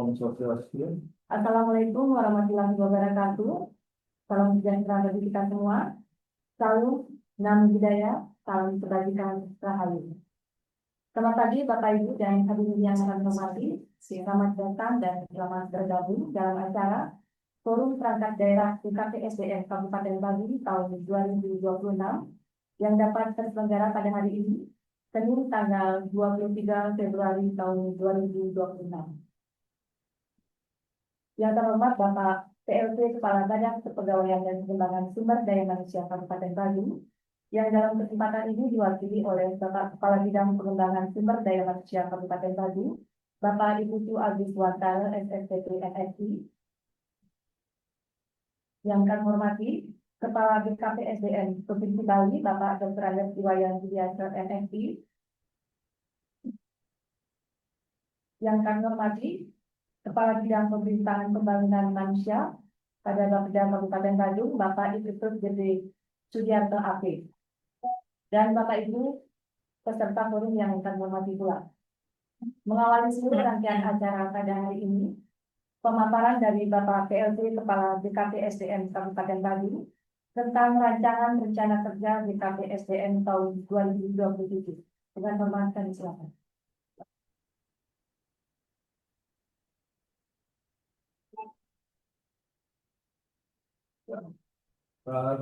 Om Swastiastu. Assalamualaikum warahmatullahi wabarakatuh. Salam sejahtera bagi kita semua. Salam Namo Buddhaya, salam kebajikan rahayu. Selamat pagi Bapak Ibu dan hadirin yang kami hormati. Selamat datang dan selamat bergabung dalam acara Forum Perangkat Daerah UKP-SDN Kabupaten Bali tahun 2026 yang dapat terselenggara pada hari ini, Senin tanggal 23 Februari tahun 2026. Yang terhormat Bapak PLT Kepala Badan Kepegawaian dan Pengembangan Sumber Daya Manusia Kabupaten Bali, yang dalam kesempatan ini diwakili oleh Bapak Kepala Bidang Pengembangan Sumber Daya Manusia Kabupaten Bali, Bapak Ibu Tu Agus Wantara, SSPP MSI. Yang kami hormati Kepala BKP SDN Provinsi Bali, Bapak Dr. Andes Iwayan Widianto, MSI. Yang kami hormati Kepala Bidang Pemerintahan Pembangunan Manusia pada Bapeda Kabupaten Bandung, Bapak Ibu Gede Sudiarto AP. Dan Bapak Ibu peserta forum yang kami hormati pula. Mengawali seluruh rangkaian acara pada hari ini, pemaparan dari Bapak PLT Kepala BKP SDN Kabupaten Bandung tentang rancangan rencana kerja BKP SDN tahun 2027. Dengan hormat kami silakan.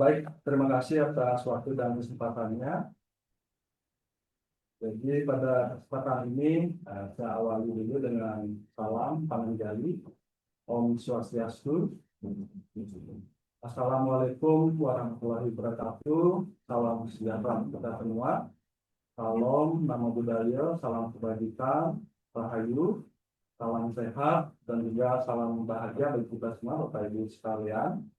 Baik, terima kasih atas waktu dan kesempatannya. Jadi pada kesempatan ini saya awali dulu dengan salam pananjali, Om Swastiastu. Assalamualaikum warahmatullahi wabarakatuh. Salam sejahtera untuk kita semua. Salam Namo Buddhaya, salam kebajikan, rahayu, salam sehat, dan juga salam bahagia bagi kita semua, Bapak Ibu sekalian.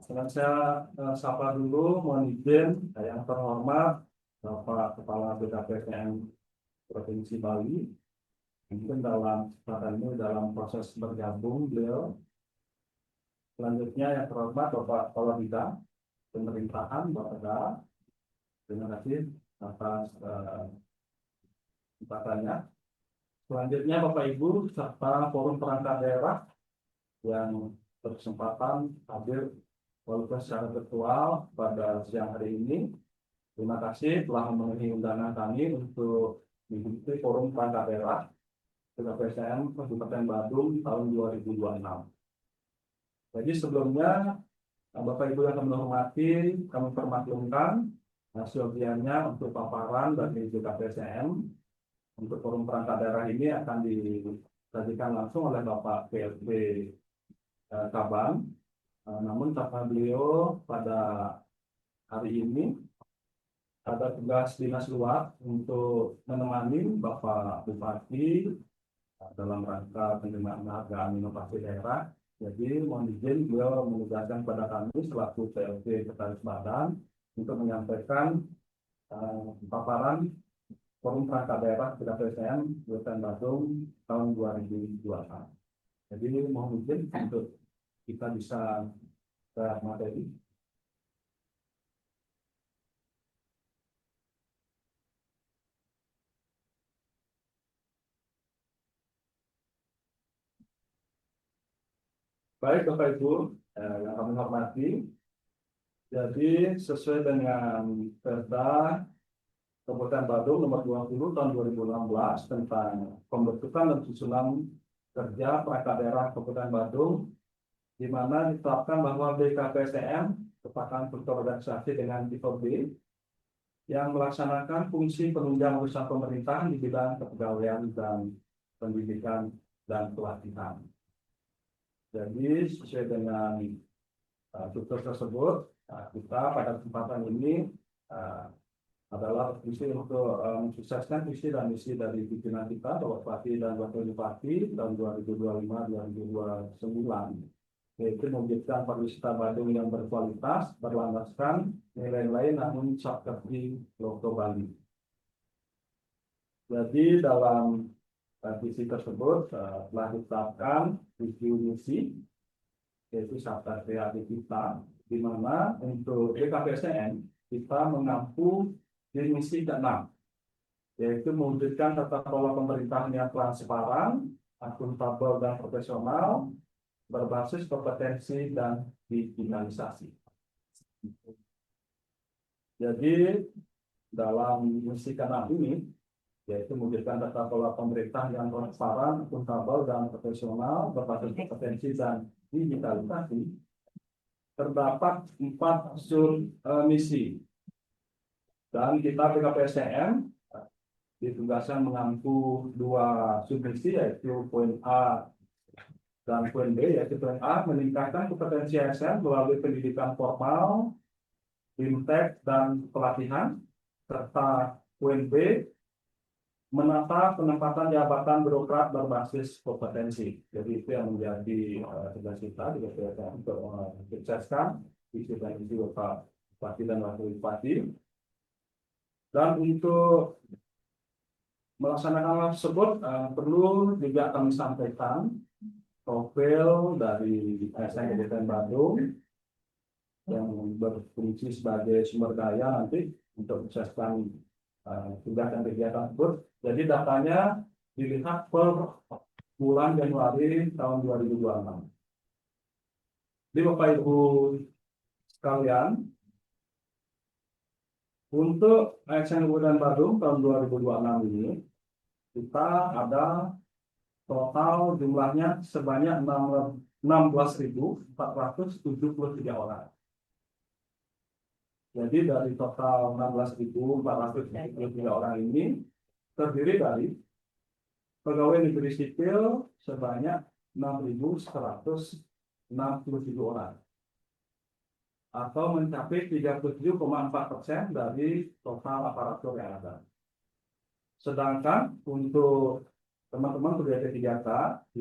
Sekarang saya sapa dulu, mohon izin yang terhormat Bapak Kepala BKPSDN Provinsi Bali. Mungkin dalam kesempatan ini dalam proses bergabung beliau. Selanjutnya yang terhormat Bapak Kepala Bidang Pemerintahan Bapeda. Terima kasih atas kesempatannya. Selanjutnya Bapak Ibu serta forum perangkat daerah yang berkesempatan hadir walaupun secara virtual pada siang hari ini. Terima kasih telah memenuhi undangan kami untuk mengikuti forum perangkat daerah BKPSDN Kabupaten Bandung tahun 2026. Jadi sebelumnya Bapak Ibu yang kami hormati, kami permaklumkan seyogianya untuk paparan dari BKPSDN untuk forum perangkat daerah ini akan disajikan langsung oleh Bapak PLT Kabang. Namun kata beliau pada hari ini ada tugas dinas luar untuk menemani Bapak Bupati dalam rangka penerimaan penghargaan inovasi daerah. Jadi mohon izin beliau menugaskan pada kami selaku PLT Sekretaris Badan untuk menyampaikan paparan forum perangkat daerah BKPSDN Kabupaten Bandung tahun 2026. Jadi mohon izin untuk kita bisa ke materi. Baik Bapak Ibu yang kami hormati, jadi sesuai dengan Perda Kabupaten Bandung nomor 20 tahun 2016 tentang pembentukan dan susunan kerja perangkat daerah Kabupaten Bandung, di mana ditetapkan bahwa BKPSDN merupakan struktur organisasi dengan tipe B yang melaksanakan fungsi penunjang urusan pemerintahan di bidang kepegawaian dan pendidikan dan pelatihan. Jadi sesuai dengan struktur tersebut, kita pada kesempatan ini adalah visi untuk mensukseskan visi dan misi dari pimpinan kita, Bapak Bupati dan Wakil Bupati tahun 2025-2029. Yaitu mewujudkan pariwisata Bandung yang berkualitas, berlandaskan nilai-nilai namun seperti logo Bali. Jadi dalam visi tersebut telah ditetapkan visi misi, yaitu sabda kreatif kita, di mana untuk BKPSDN kita mengampu di misi ke-6, yaitu mewujudkan tata kelola pemerintahan yang transparan, akuntabel dan profesional, berbasis kompetensi dan digitalisasi. Jadi dalam misi K6 ini, yaitu mewujudkan tata kelola pemerintah yang transparan, akuntabel dan profesional, berbasis kompetensi dan digitalisasi, terdapat 4 unsur misi. Dan kita BKPSDM ditugaskan mengampu 2 submisi, yaitu poin A dan poin B, yaitu poin A meningkatkan kompetensi ASN melalui pendidikan formal, fintech dan pelatihan, serta poin B menata penempatan jabatan birokrat berbasis kompetensi. Jadi itu yang menjadi tugas kita di BPSDM untuk mensukseskan visi dan misi Bapak Bupati dan Wakil Bupati. Dan untuk melaksanakan hal tersebut perlu juga kami sampaikan profil dari ASN Kabupaten Bandung yang berfungsi sebagai sumber daya nanti untuk mensukseskan tugas dan kegiatan tersebut. Jadi datanya dilihat per bulan Januari tahun 2026. Jadi Bapak Ibu sekalian, untuk ASN Kabupaten Bandung tahun 2026 ini kita ada total jumlahnya sebanyak 16.473 orang. Jadi dari total 16.473 orang ini terdiri dari pegawai negeri sipil sebanyak 6.167 orang, atau mencapai 37,4% dari total aparatur yang ada. Sedangkan untuk teman-teman pegawai P3K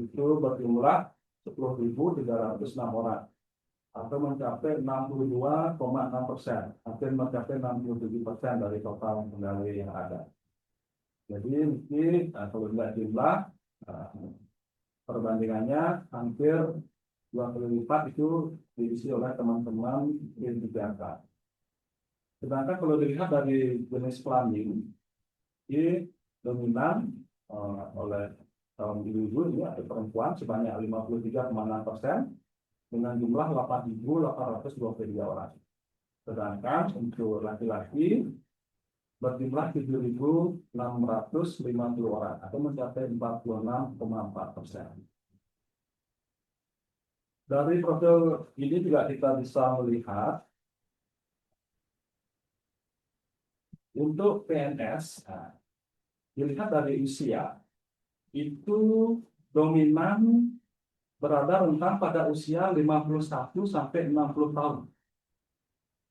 itu berjumlah 10.306 orang, atau mencapai 62,6%, hampir mencapai 67% dari total pegawai yang ada. Jadi ini kalau dilihat jumlah perbandingannya hampir 2 kali lipat itu diisi oleh teman-teman P3K. Sedangkan kalau dilihat dari jenis kelamin, ini dominan oleh kaum ibu-ibu, ini ada perempuan sebanyak 53,6% dengan jumlah 8.823 orang. Sedangkan untuk laki-laki berjumlah 7.650 orang atau mencapai 46,4%. Dari profil ini juga kita bisa melihat untuk PNS, dilihat dari usia, itu dominan berada rentang pada usia 51 sampai 60 tahun,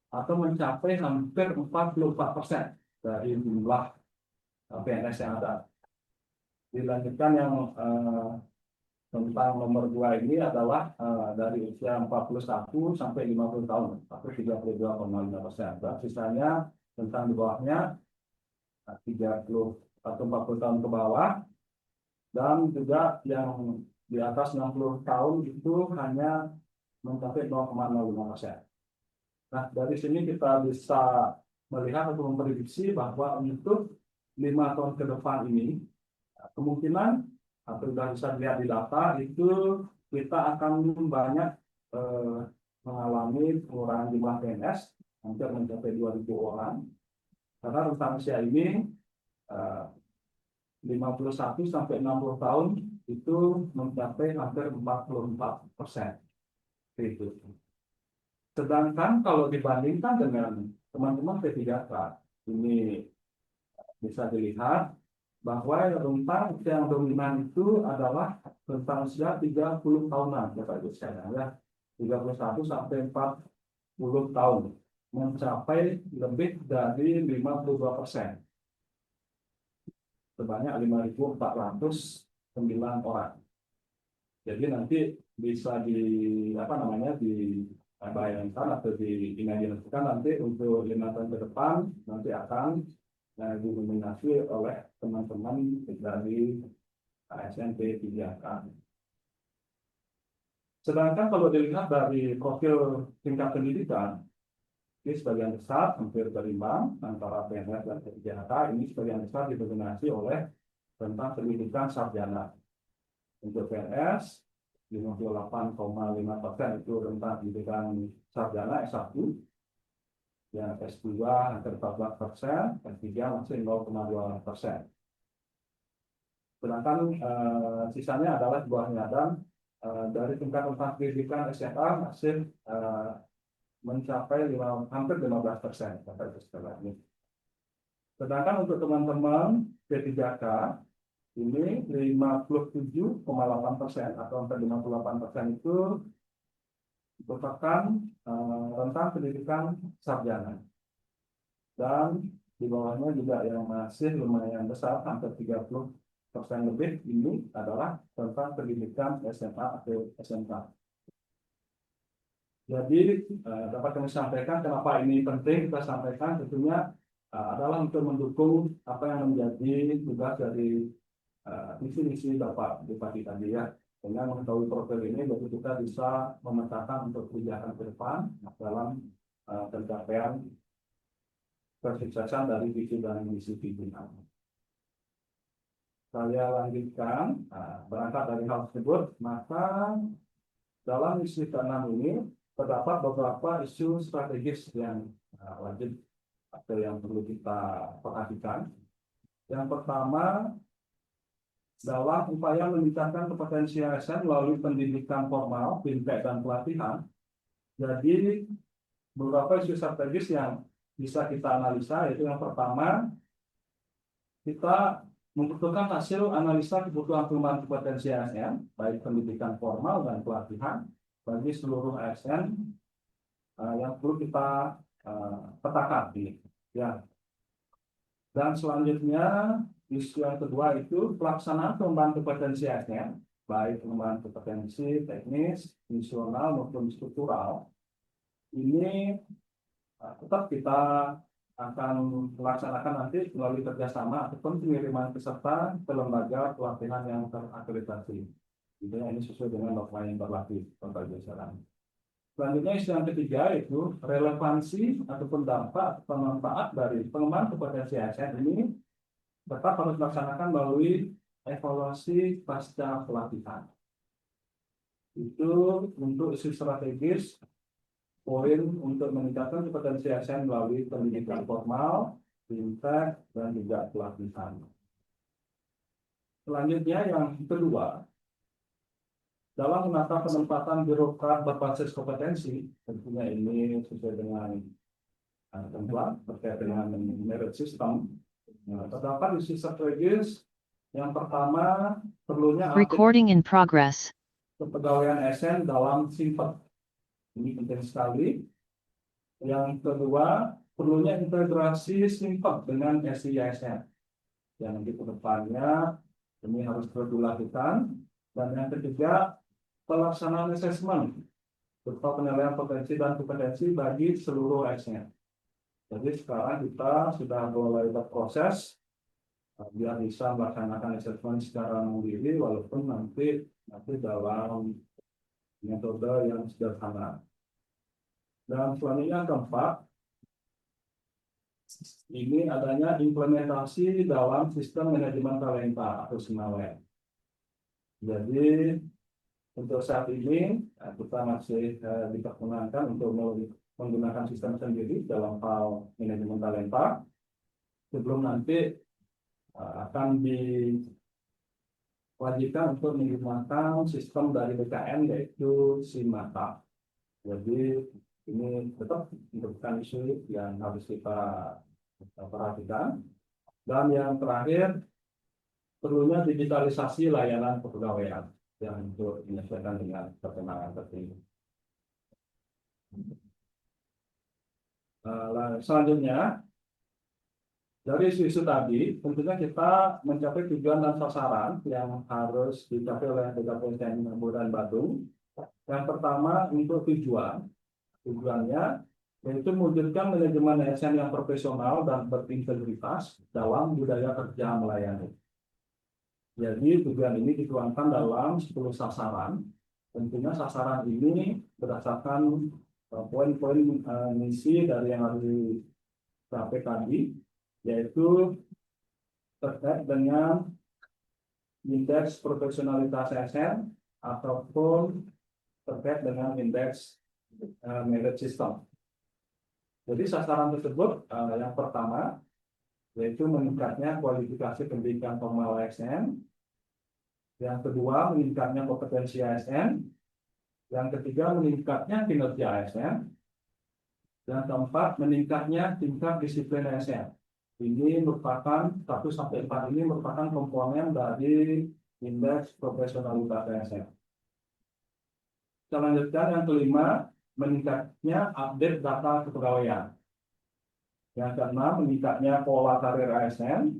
atau mencapai hampir 44% dari jumlah PNS yang ada. Dilanjutkan yang tentang nomor 2 ini adalah dari usia 41 sampai 50 tahun, atau 32,5%. Dan sisanya tentang di bawahnya 30 atau 40 tahun ke bawah, dan juga yang di atas 60 tahun itu hanya mencapai 0,05%. Nah, dari sini kita bisa melihat atau memprediksi bahwa untuk 5 tahun ke depan ini kemungkinan atau sudah bisa dilihat di data itu kita akan banyak mengalami pengurangan jumlah PNS hampir mencapai 2.000 orang, karena rentang usia ini 51 sampai 60 tahun itu mencapai hampir 44%. Itu. Sedangkan kalau dibandingkan dengan teman-teman P3K, ini bisa dilihat bahwa rentang usia yang dominan itu adalah rentang usia 30 tahunan, Bapak Ibu sekalian, ya. 31 sampai 40 tahun, mencapai lebih dari 52%. Sebanyak 5.409 orang. Jadi nanti bisa dibayangkan atau diimajinasikan nanti untuk 5 tahun ke depan nanti akan didominasi oleh teman-teman dari ASN P3K. Sedangkan kalau dilihat dari profil tingkat pendidikan, ini sebagian besar hampir berimbang antara PNS dan P3K. Ini sebagian besar didominasi oleh tentang pendidikan sarjana. Untuk PNS 58,5% itu rentang pendidikan sarjana S1, yang S2 hampir 14%, S3 masih 0,2%. Sedangkan sisanya adalah buahnya, dan dari tingkat rentang pendidikan SMA masih mencapai hampir 15% sampai sekarang ini. Sedangkan untuk teman-teman P3K ini 57,8% atau hampir 58% itu merupakan rentang pendidikan sarjana, dan di bawahnya juga yang masih lumayan besar hampir 30% lebih ini adalah rentang pendidikan SMA atau SMK. Jadi dapat kami sampaikan kenapa ini penting kita sampaikan, tentunya adalah untuk mendukung apa yang menjadi tugas dari misi Bapak Bupati tadi ya. Dengan mengetahui profil ini, baru kita bisa memetakan untuk kebijakan ke depan dalam pencapaian kesuksesan dari visi dan misi pimpinan. Saya lanjutkan, berangkat dari hal tersebut, maka dalam misi ke-6 ini terdapat beberapa isu strategis yang wajib atau yang perlu kita perhatikan. Yang pertama, dalam upaya meningkatkan kompetensi ASN melalui pendidikan formal, fintech, dan pelatihan. Jadi, beberapa isu strategis yang bisa kita analisa, yaitu yang pertama, kita membutuhkan hasil analisa kebutuhan pengembangan kompetensi ASN, baik pendidikan formal dan pelatihan, bagi seluruh ASN yang perlu kita petakan. Ya. Dan selanjutnya, isu yang kedua itu pelaksanaan pengembangan kompetensi ASN, baik pengembangan kompetensi teknis, fungsional maupun struktural. Ini tetap kita akan melaksanakan nanti melalui kerjasama ataupun pengiriman peserta ke lembaga pelatihan yang terakreditasi. Ini sesuai dengan norma yang berlaku berbagai jalan. Selanjutnya isu yang ketiga itu relevansi ataupun dampak atau manfaat dari pengembangan kompetensi ASN ini tetap harus dilaksanakan melalui evaluasi pasca pelatihan. Itu untuk isu strategis, poin untuk meningkatkan kompetensi ASN melalui pendidikan formal, fintech, dan juga pelatihan. Selanjutnya yang kedua, dalam menata penempatan birokrat berbasis kompetensi, tentunya ini sesuai dengan ketentuan terkait dengan merit system. Terdapat isu strategis yang pertama, perlunya Recording in progress. kepegawaian ASN dalam SIMPET. Ini penting sekali. Yang kedua, perlunya integrasi SIMPET dengan SI-ASN. Yang nanti ke depannya ini harus terus dilakukan. Dan yang ketiga, pelaksanaan asesmen berupa penilaian potensi dan kompetensi bagi seluruh ASN. Jadi sekarang kita sudah mulai berproses biar bisa melaksanakan asesmen secara mandiri, walaupun nanti dalam metode yang sederhana. Dan selanjutnya keempat, ini adanya implementasi dalam sistem manajemen talenta atau SIMAWET. Jadi untuk saat ini kita masih diperkenankan untuk menggunakan sistem sendiri dalam hal manajemen talenta. Sebelum nanti akan diwajibkan untuk menggunakan sistem dari BKN yaitu SIMATA. Jadi ini tetap merupakan isu yang harus kita perhatikan. Dan yang terakhir, perlunya digitalisasi layanan kepegawaian yang untuk menyesuaikan dengan perkembangan terkini. Selanjutnya, dari isu-isu tadi, tentunya kita mencapai tujuan dan sasaran yang harus dicapai oleh BKPSDM Kabupaten Badung. Yang pertama, untuk tujuannya yaitu mewujudkan manajemen ASN yang profesional dan berintegritas dalam budaya kerja melayani. Jadi tujuan ini dituangkan dalam 10 sasaran. Tentunya sasaran ini berdasarkan poin-poin misi dari yang harus dicapai tadi, yaitu terkait dengan indeks profesionalitas ASN ataupun terkait dengan indeks merit system. Jadi sasaran tersebut yang pertama yaitu meningkatnya kualifikasi pendidikan formal ASN, yang kedua meningkatnya kompetensi ASN, yang ketiga meningkatnya kinerja ASN, yang keempat meningkatnya tingkat disiplin ASN. Ini merupakan 1 sampai 4 ini merupakan komponen dari indeks profesionalitas ASN. Kita lanjutkan yang kelima, meningkatnya update data kepegawaian. Yang keenam, meningkatnya pola karir ASN.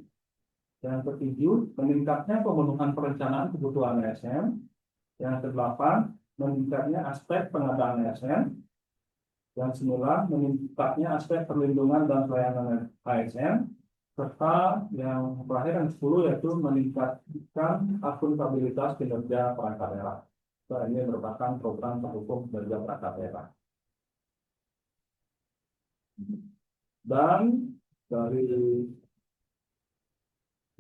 Yang ketujuh, meningkatnya pemenuhan perencanaan kebutuhan ASN. Yang kedelapan, meningkatnya aspek pengadaan ASN. Yang sembilan, meningkatnya aspek perlindungan dan pelayanan ASN. Serta yang terakhir yang 10 yaitu meningkatkan akuntabilitas kinerja perangkat daerah. Ini merupakan program pendukung kinerja perangkat daerah. Dan dari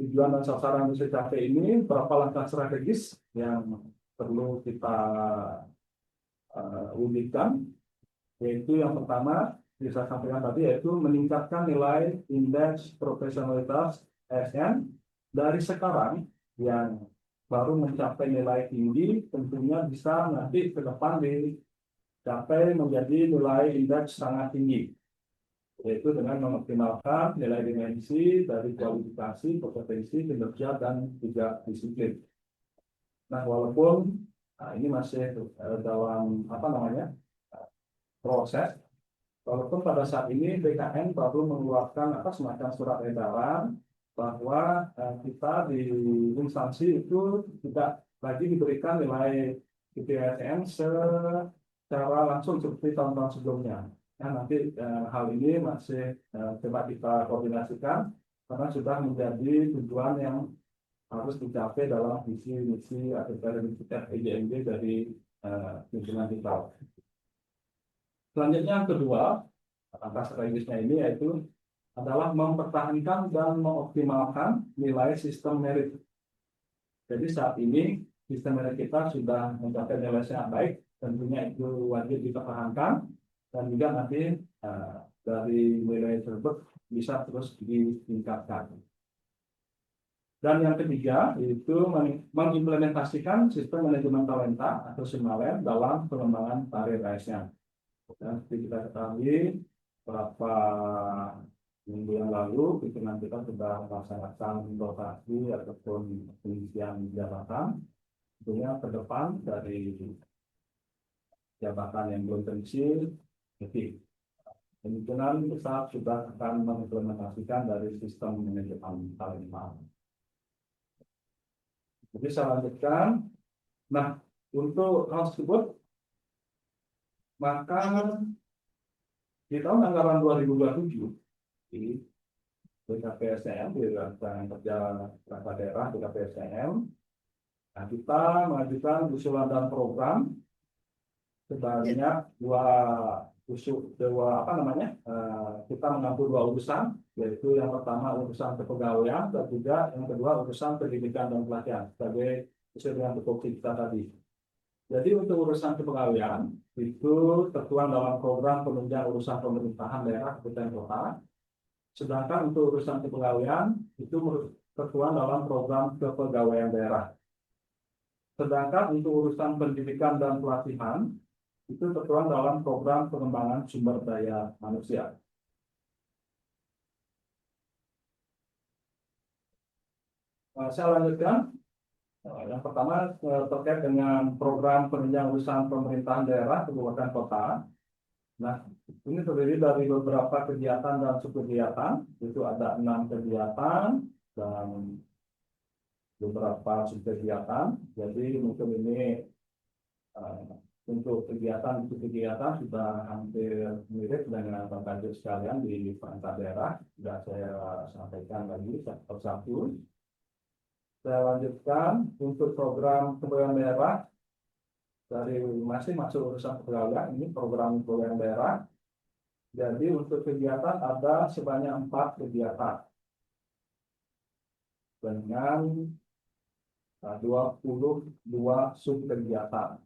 tujuan dan sasaran yang dicapai ini, berapa langkah strategis yang perlu kita wujudkan, yaitu yang pertama bisa sampaikan tadi, yaitu meningkatkan nilai indeks profesionalitas ASN dari sekarang yang baru mencapai nilai tinggi, tentunya bisa nanti ke depan dicapai menjadi nilai indeks sangat tinggi, yaitu dengan mengoptimalkan nilai dimensi dari kualifikasi, kompetensi, kinerja, dan juga disiplin. Nah, walaupun ini masih dalam proses, walaupun pada saat ini BKN baru mengeluarkan semacam surat edaran bahwa kita di instansi itu tidak lagi diberikan nilai IPSN secara langsung seperti tahun-tahun sebelumnya. Ya, nanti hal ini masih coba kita koordinasikan karena sudah menjadi tujuan yang harus dicapai dalam visi misi atau dari IJMB dari pimpinan kita. Selanjutnya yang kedua, langkah strategisnya ini yaitu adalah mempertahankan dan mengoptimalkan nilai sistem merit. Jadi saat ini sistem merit kita sudah mencapai nilai yang baik, tentunya itu wajib dipertahankan dan juga nanti dari nilai tersebut bisa terus ditingkatkan. Dan yang ketiga yaitu mengimplementasikan sistem manajemen talenta atau SIMALEN dalam pengembangan karir ASN. Dan seperti kita ketahui beberapa minggu yang lalu pimpinan kita sudah melaksanakan rotasi ataupun pengisian jabatan. Tentunya ke depan dari jabatan yang belum terisi, kemungkinan besar sudah akan mengimplementasikan dari sistem manajemen talenta. Jadi saya lanjutkan. Nah, untuk hal tersebut, maka di tahun anggaran 2027 di BKPSDM, di Rancangan Kerja Perangkat Daerah BKPSDM, nah, kita mengajukan usulan dan program sebanyak kita mengambil 2 urusan, yaitu yang pertama urusan kepegawaian dan juga yang kedua urusan pendidikan dan pelatihan sebagai sesuai dengan tupoksi kita tadi. Jadi untuk urusan kepegawaian itu tertuang dalam program penunjang urusan pemerintahan daerah kabupaten kota. Sedangkan untuk urusan kepegawaian itu tertuang dalam program kepegawaian daerah. Sedangkan untuk urusan pendidikan dan pelatihan itu tertuang dalam program pengembangan sumber daya manusia. Saya lanjutkan. Yang pertama terkait dengan program penunjang urusan pemerintahan daerah kabupaten kota. Nah, ini terdiri dari beberapa kegiatan dan subkegiatan. Itu ada 6 kegiatan dan beberapa subkegiatan. Jadi mungkin ini untuk kegiatan sudah hampir mirip dengan Bapak Ibu sekalian di perangkat daerah. Sudah saya sampaikan lagi satu persatu. Saya lanjutkan untuk program kepegawaian daerah. Dari masih masuk urusan kepegawaian, ini program kepegawaian daerah. Jadi untuk kegiatan ada sebanyak 4 kegiatan dengan 22 subkegiatan.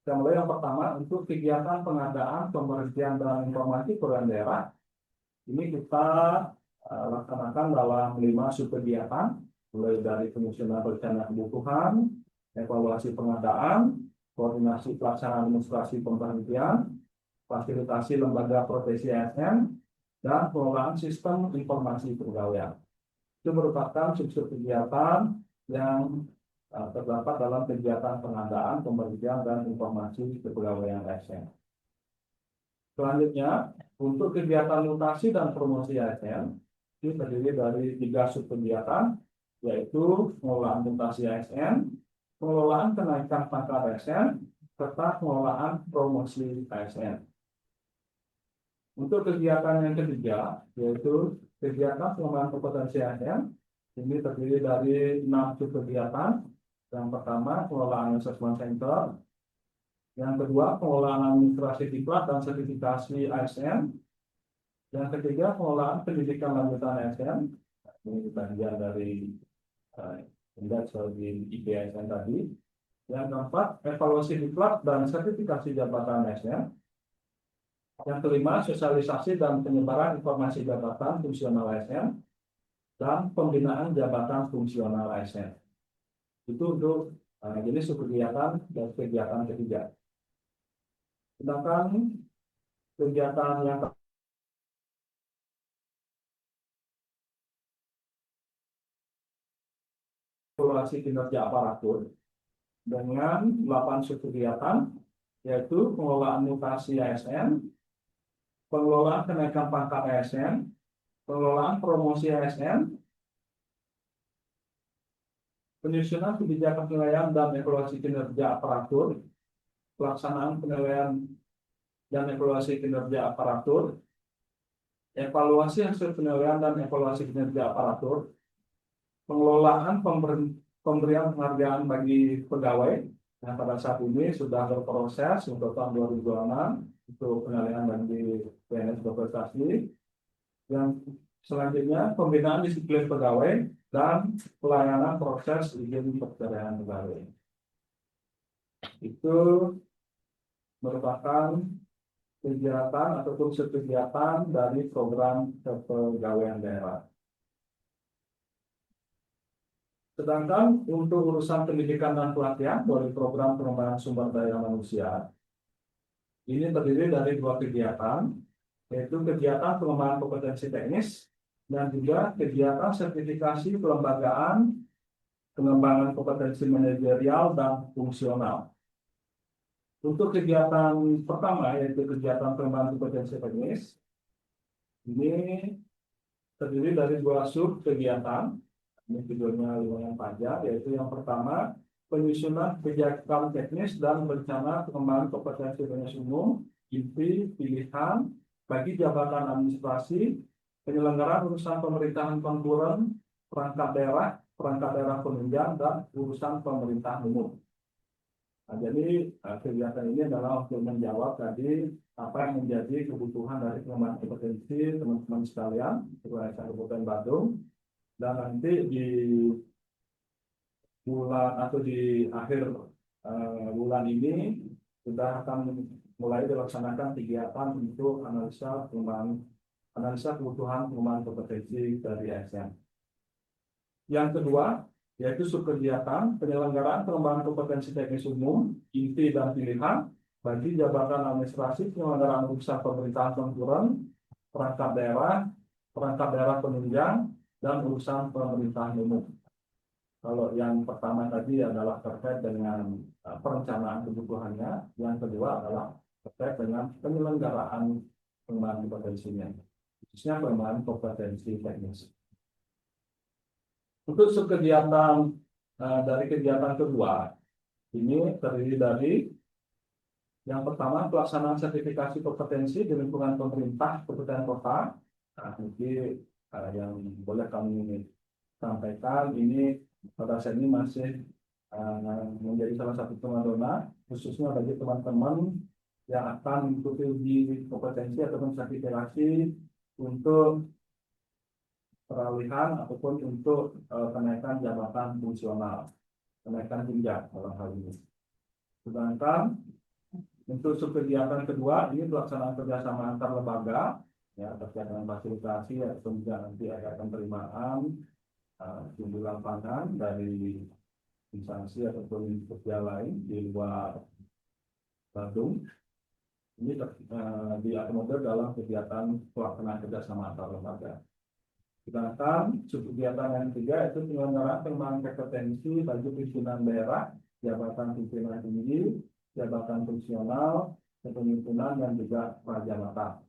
Kita mulai yang pertama untuk kegiatan pengadaan, pemberhentian dan informasi perubahan daerah. Ini kita laksanakan dalam 5 subkegiatan, mulai dari penyusunan rencana kebutuhan, evaluasi pengadaan, koordinasi pelaksanaan administrasi pemberhentian, fasilitasi lembaga profesi ASN, dan pengelolaan sistem informasi kepegawaian. Itu merupakan sub kegiatan yang terdapat dalam kegiatan pengadaan, pemberhentian, dan informasi kepegawaian ASN. Selanjutnya, untuk kegiatan mutasi dan promosi ASN, ini terdiri dari 3 subkegiatan, yaitu pengelolaan mutasi ASN, pengelolaan kenaikan pangkat ASN, serta pengelolaan promosi ASN. Untuk kegiatan yang ketiga, yaitu kegiatan pengembangan kompetensi ASN, ini terdiri dari 6 subkegiatan. Yang pertama, pengelolaan assessment center. Yang kedua, pengelolaan administrasi diklat dan sertifikasi ASN. Yang ketiga, pengelolaan pendidikan lanjutan ASN. Ini bagian dari indeks di IPASN tadi. Yang keempat, evaluasi diklat dan sertifikasi jabatan ASN. Yang kelima, sosialisasi dan penyebaran informasi jabatan fungsional ASN dan pembinaan jabatan fungsional ASN. Itu untuk jenis kegiatan dan kegiatan ketiga. Sedangkan kegiatan yang evaluasi kinerja aparatur dengan 8 subkegiatan, yaitu pengelolaan mutasi ASN, pengelolaan kenaikan pangkat ASN, pengelolaan promosi ASN, penyusunan kebijakan penilaian dan evaluasi kinerja aparatur, pelaksanaan penilaian dan evaluasi kinerja aparatur, evaluasi hasil penilaian dan evaluasi kinerja aparatur, pengelolaan pemberian penghargaan bagi pegawai yang pada saat ini sudah berproses untuk tahun 2026 untuk penilaian bagi PNS berprestasi. Yang selanjutnya pembinaan disiplin pegawai dan pelayanan proses izin pekerjaan pegawai. Itu merupakan kegiatan ataupun kegiatan dari program kepegawaian daerah. Sedangkan untuk urusan pendidikan dan pelatihan dari program pengembangan sumber daya manusia, ini terdiri dari 2 kegiatan, yaitu kegiatan pengembangan kompetensi teknis dan juga kegiatan sertifikasi kelembagaan, pengembangan kompetensi manajerial dan fungsional. Untuk kegiatan pertama, yaitu kegiatan pengembangan kompetensi teknis, ini terdiri dari 2 sub kegiatan. Ini videonya lumayan panjang, yaitu yang pertama, penyusunan kebijakan teknis dan rencana pengembangan kompetensi teknis umum, inti pilihan bagi jabatan administrasi, penyelenggaraan urusan pemerintahan konkuren, perangkat daerah penunjang, dan urusan pemerintahan umum. Nah, jadi kegiatan ini adalah untuk menjawab tadi apa yang menjadi kebutuhan dari pengembangan kompetensi teman-teman sekalian di Kabupaten Badung, dan nanti di bulan atau di akhir bulan ini sudah akan mulai dilaksanakan kegiatan untuk analisa kebutuhan pengembangan kompetensi dari ASN. Yang kedua, yaitu subkegiatan penyelenggaraan pengembangan kompetensi teknis umum, inti dan pilihan bagi jabatan administrasi penyelenggaraan urusan pemerintahan konkuren, perangkat daerah penunjang, dan urusan pemerintahan umum. Kalau yang pertama tadi adalah terkait dengan perencanaan kebutuhannya, yang kedua adalah terkait dengan penyelenggaraan pengembangan kompetensinya, khususnya pengembangan kompetensi teknis. Untuk subkegiatan dari kegiatan kedua, ini terdiri dari yang pertama pelaksanaan sertifikasi kompetensi di lingkungan pemerintah kabupaten kota. Nah, ini yang boleh kami sampaikan ini pada saat ini masih menjadi salah satu teman-teman, khususnya bagi teman-teman yang akan mengikuti uji kompetensi ataupun sertifikasi untuk peralihan ataupun untuk kenaikan jabatan fungsional. kenaikan jenjang dalam hal ini. Sedangkan untuk subkegiatan kedua ini pelaksanaan kerjasama antar lembaga ya terkait dengan fasilitasi atau juga nanti ada penerimaan sumber lapangan dari instansi ataupun kerja lain di luar Bandung. Ini diakomodir dalam kegiatan pelaksanaan kerjasama antar lembaga. Sedangkan kegiatan yang ketiga itu penyelenggaraan pengembangan kompetensi bagi pimpinan daerah, jabatan pimpinan tinggi, jabatan fungsional, kepemimpinan dan juga prajabatan.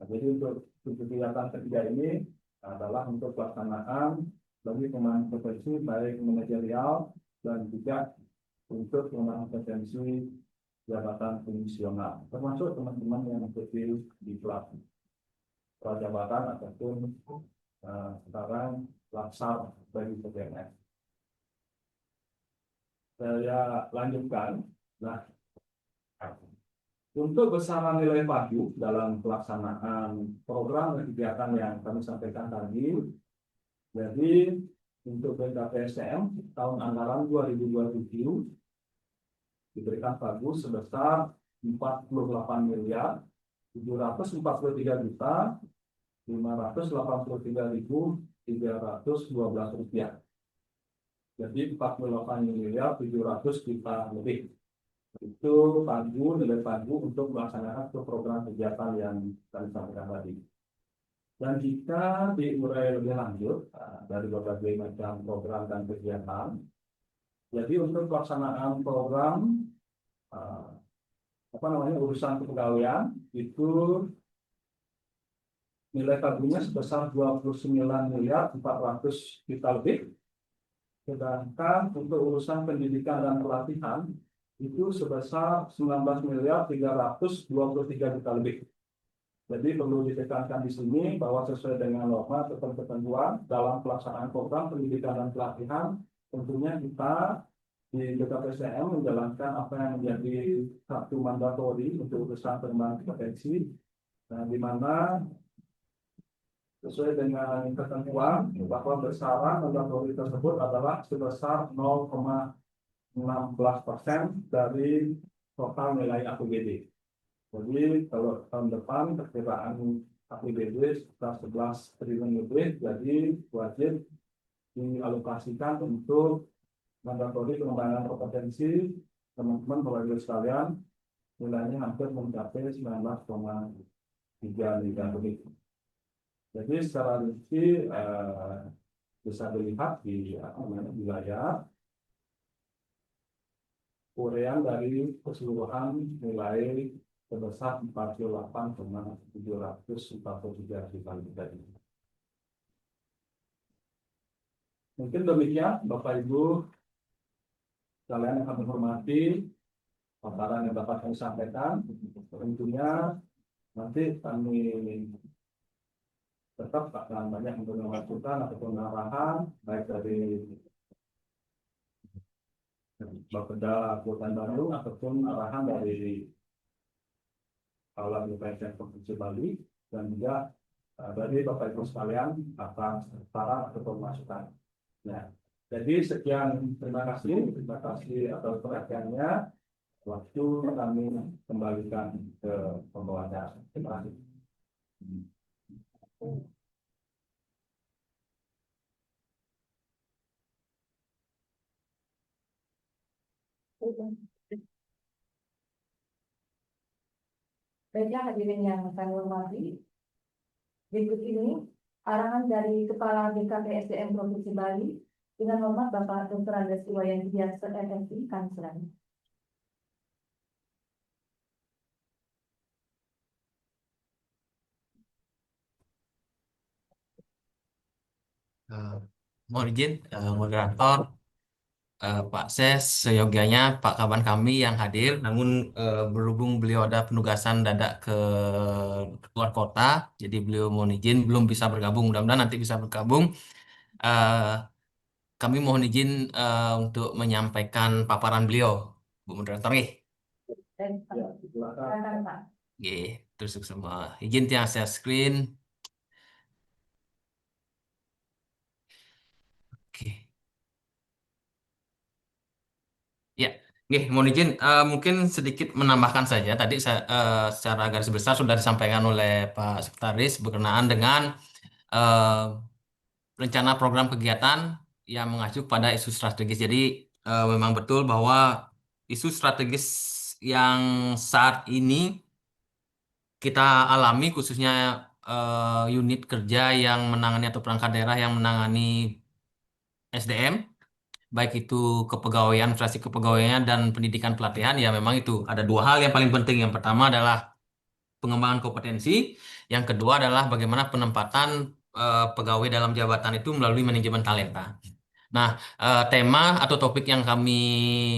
Nah, jadi untuk kegiatan ketiga ini adalah untuk pelaksanaan bagi pengembangan kompetensi baik manajerial dan juga untuk pengembangan kompetensi jabatan fungsional, termasuk teman-teman yang aktif di pelatihan prajabatan ataupun sekarang laksar bagi PPNS. Saya lanjutkan. Nah, untuk besaran nilai pagu dalam pelaksanaan program dan kegiatan yang kami sampaikan tadi, jadi untuk BKPSDM tahun anggaran 2027 diberikan pagu sebesar 48 miliar 743 juta 583.312 rupiah. Jadi 48 miliar 700 juta lebih. Itu pagu, nilai pagu untuk melaksanakan program kegiatan yang kami sampaikan tadi. Dan jika diurai lebih lanjut dari berbagai macam program dan kegiatan, jadi untuk pelaksanaan program urusan kepegawaian itu nilai pagunya sebesar 29 miliar 400 juta lebih. Sedangkan untuk urusan pendidikan dan pelatihan itu sebesar 19 miliar 323 juta lebih. Jadi perlu ditekankan di sini bahwa sesuai dengan norma atau ketentuan dalam pelaksanaan program pendidikan dan pelatihan, tentunya kita di BKPSDM menjalankan apa yang menjadi satu mandatori untuk urusan pengembangan kompetensi, di mana sesuai dengan ketentuan bahwa besaran mandatori tersebut adalah sebesar 0,16% dari total nilai APBD. Jadi kalau tahun depan perkiraan APBD sekitar 11 triliun lebih, jadi wajib dialokasikan untuk mandatori pengembangan kompetensi teman-teman Bapak Ibu sekalian, nilainya hampir mencapai 19,3 miliar lebih. Jadi secara rinci bisa dilihat di layar uraian dari keseluruhan nilai sebesar 48,743 juta rupiah. Mungkin demikian Bapak Ibu kalian yang kami hormati, paparan yang dapat kami sampaikan. Tentunya nanti kami tetap akan banyak memberikan masukan ataupun arahan baik dari Bapeda Kabupaten Bandung ataupun arahan dari Kepala BPSDM Provinsi Bali dan juga dari Bapak Ibu sekalian atas saran ataupun masukan. Nah, jadi sekian, terima kasih atas perhatiannya. Waktu kami kembalikan ke pembawaannya. Terima kasih. Baiklah hadirin yang kami hormati, berikut ini arahan dari Kepala BKPSDM Provinsi Bali dengan hormat Bapak Dr. Andes Iwayan Widianto MSI, kami serahkan. Mohon izin, moderator, Pak Ses, seyogianya Pak kawan kami yang hadir, namun berhubung beliau ada penugasan dadak ke luar kota, jadi beliau mohon izin belum bisa bergabung. Mudah-mudahan nanti bisa bergabung. Eh, Kami mohon izin untuk menyampaikan paparan beliau, Bu Moderator. Dan silakan Pak. Terus semua izin yang saya screen. Oke. Oke, mohon izin, mungkin sedikit menambahkan saja. Tadi secara garis besar sudah disampaikan oleh Pak Sekretaris berkenaan dengan eh, rencana program kegiatan yang mengacu pada isu strategis. Jadi memang betul bahwa isu strategis yang saat ini kita alami, khususnya unit kerja yang menangani atau perangkat daerah yang menangani SDM, baik itu kepegawaian, administrasi kepegawaian, dan pendidikan pelatihan, ya memang itu ada dua hal yang paling penting. Yang pertama adalah pengembangan kompetensi, yang kedua adalah bagaimana penempatan pegawai dalam jabatan itu melalui manajemen talenta. Nah, tema atau topik yang kami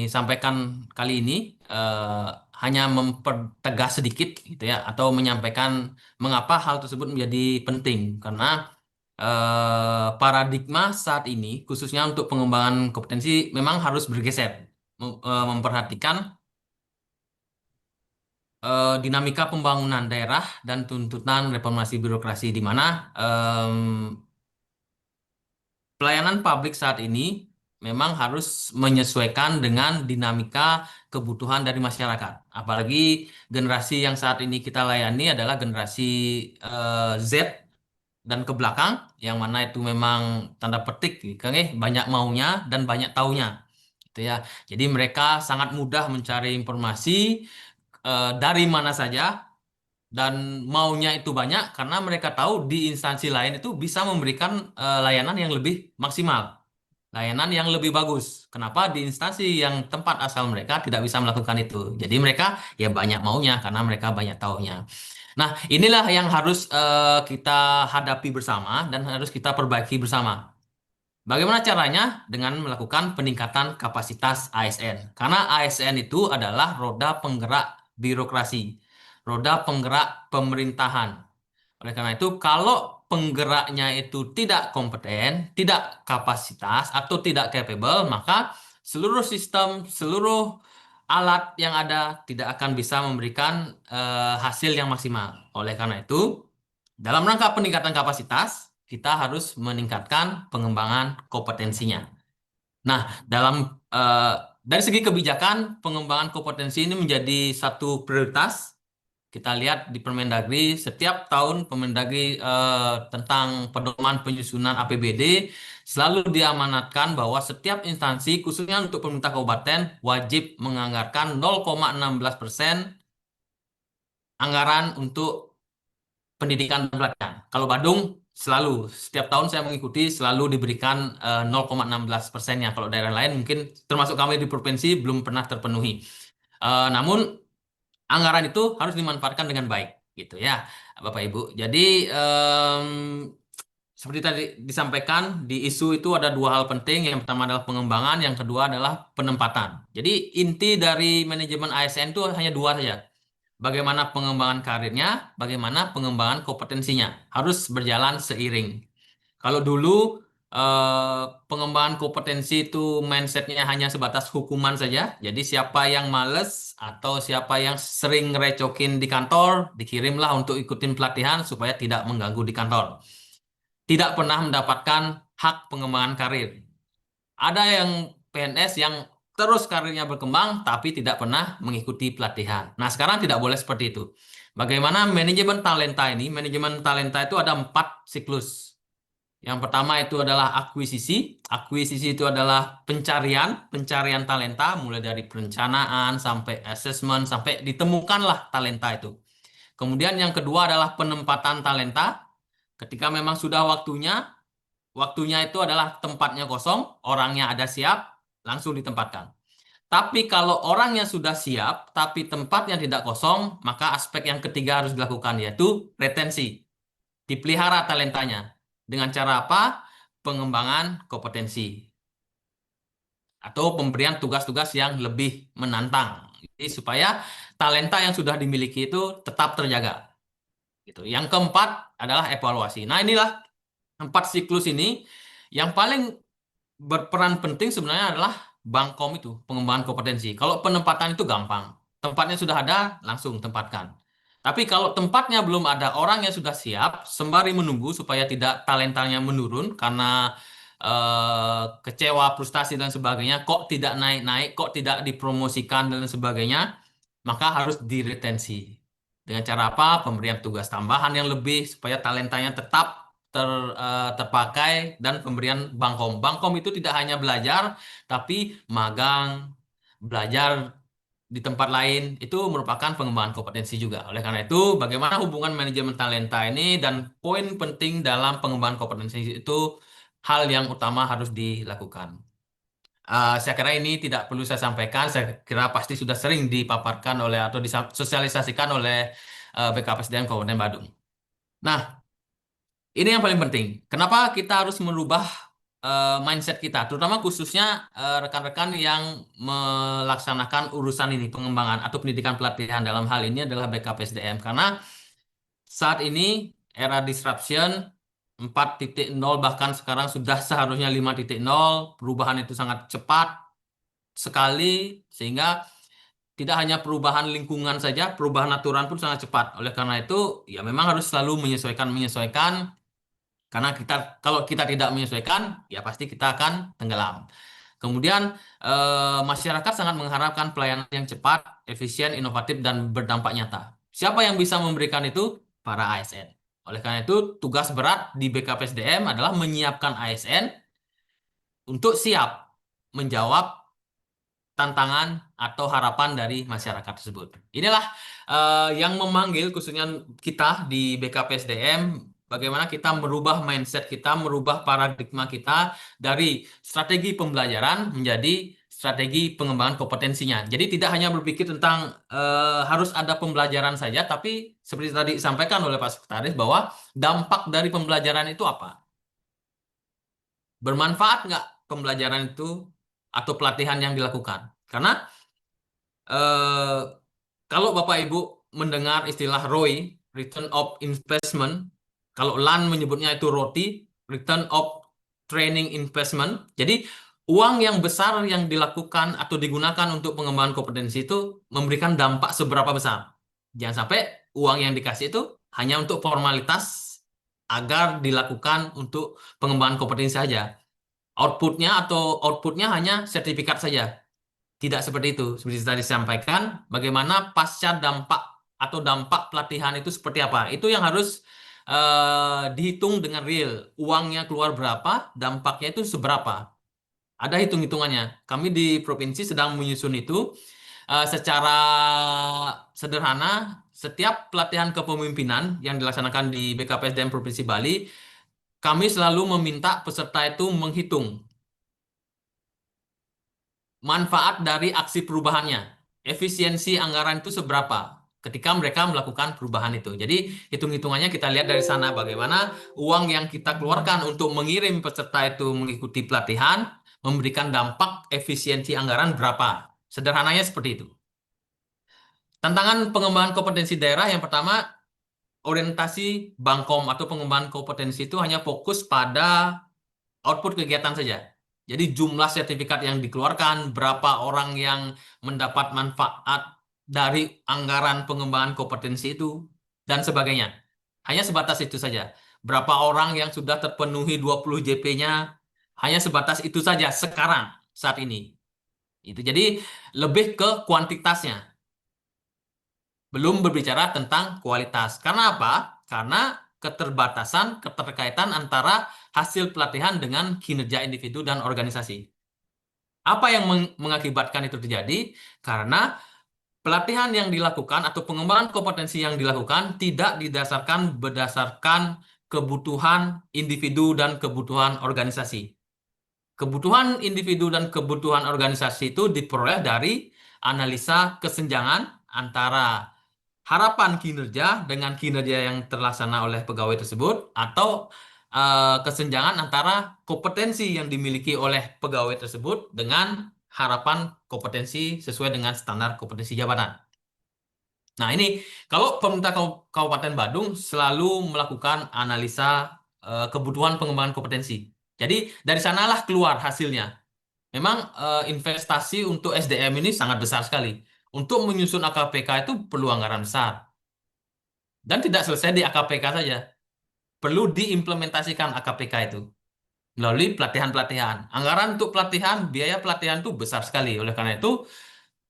sampaikan kali ini eh, hanya mempertegas sedikit gitu ya, atau menyampaikan mengapa hal tersebut menjadi penting, karena paradigma saat ini, khususnya untuk pengembangan kompetensi, memang harus bergeser, memperhatikan dinamika pembangunan daerah dan tuntutan reformasi birokrasi, di mana pelayanan publik saat ini memang harus menyesuaikan dengan dinamika kebutuhan dari masyarakat. Apalagi generasi yang saat ini kita layani adalah generasi Z dan ke belakang, yang mana itu memang tanda petik, banyak maunya dan banyak taunya, gitu ya. Jadi mereka sangat mudah mencari informasi dari mana saja, dan maunya itu banyak karena mereka tahu di instansi lain itu bisa memberikan layanan yang lebih maksimal, layanan yang lebih bagus. Kenapa di instansi yang tempat asal mereka tidak bisa melakukan itu? Jadi mereka ya banyak maunya karena mereka banyak taunya. Nah, inilah yang harus kita hadapi bersama dan harus kita perbaiki bersama. Bagaimana caranya? Dengan melakukan peningkatan kapasitas ASN. Karena ASN itu adalah roda penggerak birokrasi, roda penggerak pemerintahan. Oleh karena itu, kalau penggeraknya itu tidak kompeten, tidak kapasitas, atau tidak capable, maka seluruh sistem, seluruh alat yang ada tidak akan bisa memberikan hasil yang maksimal. Oleh karena itu, dalam rangka peningkatan kapasitas, kita harus meningkatkan pengembangan kompetensinya. Nah, dalam eh, dari segi kebijakan, pengembangan kompetensi ini menjadi satu prioritas. Kita lihat di Permendagri, setiap tahun Permendagri tentang pedoman penyusunan APBD selalu diamanatkan bahwa setiap instansi, khususnya untuk pemerintah kabupaten, wajib menganggarkan 0,16% anggaran untuk pendidikan dan pelatihan. Kalau Badung selalu, setiap tahun saya mengikuti, selalu diberikan 0,16%-nya. Kalau daerah lain mungkin termasuk kami di provinsi belum pernah terpenuhi. Namun anggaran itu harus dimanfaatkan dengan baik, gitu ya, Bapak Ibu. Jadi seperti tadi disampaikan, di isu itu ada dua hal penting. Yang pertama adalah pengembangan, yang kedua adalah penempatan. Jadi inti dari manajemen ASN itu hanya dua saja. Bagaimana pengembangan karirnya, bagaimana pengembangan kompetensinya. Harus berjalan seiring. Kalau dulu pengembangan kompetensi itu mindsetnya hanya sebatas hukuman saja. Jadi siapa yang males atau siapa yang sering ngerecokin di kantor, dikirimlah untuk ikutin pelatihan supaya tidak mengganggu di kantor. Tidak pernah mendapatkan hak pengembangan karir. Ada yang PNS yang terus karirnya berkembang tapi tidak pernah mengikuti pelatihan. Nah, sekarang tidak boleh seperti itu. Bagaimana manajemen talenta ini? Manajemen talenta itu ada 4 siklus. Yang pertama itu adalah akuisisi. Akuisisi itu adalah pencarian talenta, mulai dari perencanaan sampai assessment, sampai ditemukanlah talenta itu. Kemudian yang kedua adalah penempatan talenta. Ketika memang sudah waktunya itu adalah tempatnya kosong, orangnya ada siap, langsung ditempatkan. Tapi kalau orangnya sudah siap, tapi tempatnya tidak kosong, maka aspek yang ketiga harus dilakukan, yaitu retensi. Dipelihara talentanya. Dengan cara apa? Pengembangan kompetensi. Atau pemberian tugas-tugas yang lebih menantang. Jadi supaya talenta yang sudah dimiliki itu tetap terjaga. Gitu. Yang keempat adalah evaluasi. Nah, inilah 4 siklus ini yang paling berperan penting sebenarnya adalah Bangkom itu, pengembangan kompetensi. Kalau penempatan itu gampang. Tempatnya sudah ada, langsung tempatkan. Tapi kalau tempatnya belum ada, orang yang sudah siap, sembari menunggu supaya tidak talentanya menurun karena kecewa, frustasi dan sebagainya, kok tidak naik-naik, kok tidak dipromosikan dan sebagainya, maka harus diretensi. Dengan cara apa? Pemberian tugas tambahan yang lebih supaya talentanya tetap terpakai dan pemberian bangkom. Bangkom itu tidak hanya belajar, tapi magang, belajar di tempat lain itu merupakan pengembangan kompetensi juga. Oleh karena itu, bagaimana hubungan manajemen talenta ini dan poin penting dalam pengembangan kompetensi itu hal yang utama harus dilakukan. Saya kira ini tidak perlu saya sampaikan. Saya kira pasti sudah sering dipaparkan oleh atau disosialisasikan oleh BKPSDM Kabupaten Badung. Nah, ini yang paling penting. Kenapa kita harus merubah mindset kita, terutama khususnya rekan-rekan yang melaksanakan urusan ini, pengembangan atau pendidikan pelatihan dalam hal ini adalah BKPSDM. Karena saat ini era disruption 4.0 bahkan sekarang sudah seharusnya 5.0, perubahan itu sangat cepat sekali sehingga tidak hanya perubahan lingkungan saja, perubahan aturan pun sangat cepat. Oleh karena itu, ya memang harus selalu menyesuaikan. Karena kalau kita tidak menyesuaikan, ya pasti kita akan tenggelam. Kemudian masyarakat sangat mengharapkan pelayanan yang cepat, efisien, inovatif, dan berdampak nyata. Siapa yang bisa memberikan itu? Para ASN. Oleh karena itu, tugas berat di BKPSDM adalah menyiapkan ASN untuk siap menjawab tantangan atau harapan dari masyarakat tersebut. Inilah yang memanggil khususnya kita di BKPSDM, bagaimana kita merubah mindset kita, merubah paradigma kita dari strategi pembelajaran menjadi strategi pengembangan kompetensinya. Jadi tidak hanya berpikir tentang harus ada pembelajaran saja, tapi seperti tadi disampaikan oleh Pak Sekretaris bahwa dampak dari pembelajaran itu apa? Bermanfaat nggak pembelajaran itu atau pelatihan yang dilakukan? Karena eh, kalau Bapak Ibu mendengar istilah ROI, Return of Investment, kalau LAN menyebutnya itu ROTI, Return of Training Investment. Jadi uang yang besar yang dilakukan atau digunakan untuk pengembangan kompetensi itu memberikan dampak seberapa besar. Jangan sampai uang yang dikasih itu hanya untuk formalitas agar dilakukan untuk pengembangan kompetensi saja. Outputnya hanya sertifikat saja. Tidak seperti itu. Seperti tadi disampaikan, bagaimana pasca dampak atau dampak pelatihan itu seperti apa. Itu yang harus dihitung dengan real. Uangnya keluar berapa, dampaknya itu seberapa. Ada hitung-hitungannya. Kami di provinsi sedang menyusun itu secara sederhana. Setiap pelatihan kepemimpinan yang dilaksanakan di BKPSDM Provinsi Bali, kami selalu meminta peserta itu menghitung manfaat dari aksi perubahannya. Efisiensi anggaran itu seberapa ketika mereka melakukan perubahan itu. Jadi hitung-hitungannya kita lihat dari sana bagaimana uang yang kita keluarkan untuk mengirim peserta itu mengikuti pelatihan memberikan dampak efisiensi anggaran berapa. Sederhananya seperti itu. Tantangan pengembangan kompetensi daerah yang pertama, orientasi Bangkom atau pengembangan kompetensi itu hanya fokus pada output kegiatan saja. Jadi jumlah sertifikat yang dikeluarkan, berapa orang yang mendapat manfaat dari anggaran pengembangan kompetensi itu, dan sebagainya. Hanya sebatas itu saja. Berapa orang yang sudah terpenuhi 20 JP-nya, hanya sebatas itu saja sekarang, saat ini. Itu jadi lebih ke kuantitasnya. Belum berbicara tentang kualitas. Karena apa? Karena keterbatasan, keterkaitan antara hasil pelatihan dengan kinerja individu dan organisasi. Apa yang mengakibatkan itu terjadi? Karena pelatihan yang dilakukan atau pengembangan kompetensi yang dilakukan tidak berdasarkan kebutuhan individu dan kebutuhan organisasi. Kebutuhan individu dan kebutuhan organisasi itu diperoleh dari analisa kesenjangan antara harapan kinerja dengan kinerja yang terlaksana oleh pegawai tersebut atau kesenjangan antara kompetensi yang dimiliki oleh pegawai tersebut dengan harapan kompetensi sesuai dengan standar kompetensi jabatan. Nah ini kalau pemerintah Kabupaten Badung selalu melakukan analisa kebutuhan pengembangan kompetensi. Jadi dari sanalah keluar hasilnya. Memang investasi untuk SDM ini sangat besar sekali. Untuk menyusun AKPK itu perlu anggaran besar. Dan tidak selesai di AKPK saja. Perlu diimplementasikan AKPK itu. melalui pelatihan-pelatihan. Anggaran untuk pelatihan, biaya pelatihan itu besar sekali. Oleh karena itu,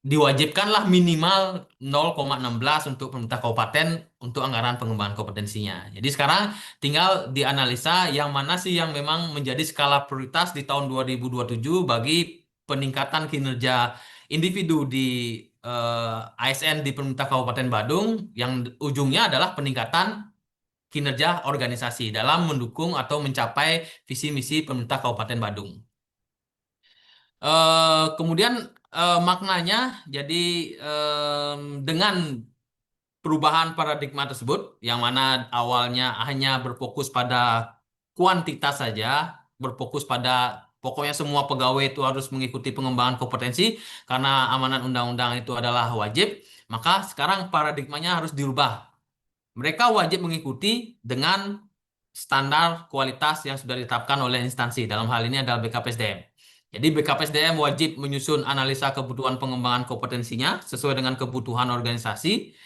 diwajibkanlah minimal 0,16 untuk pemerintah kabupaten untuk anggaran pengembangan kompetensinya. Jadi sekarang tinggal dianalisa yang mana sih yang memang menjadi skala prioritas di tahun 2027 bagi peningkatan kinerja individu di ASN di pemerintah Kabupaten Badung, yang ujungnya adalah peningkatan kinerja organisasi dalam mendukung atau mencapai visi misi pemerintah Kabupaten Badung. Kemudian maknanya, jadi dengan perubahan paradigma tersebut, yang mana awalnya hanya berfokus pada kuantitas saja, berfokus pada pokoknya semua pegawai itu harus mengikuti pengembangan kompetensi karena amanat undang-undang itu adalah wajib, maka sekarang paradigmanya harus dirubah. Mereka wajib mengikuti dengan standar kualitas yang sudah ditetapkan oleh instansi. Dalam hal ini adalah BKPSDM. Jadi BKPSDM wajib menyusun analisa kebutuhan pengembangan kompetensinya sesuai dengan kebutuhan organisasi.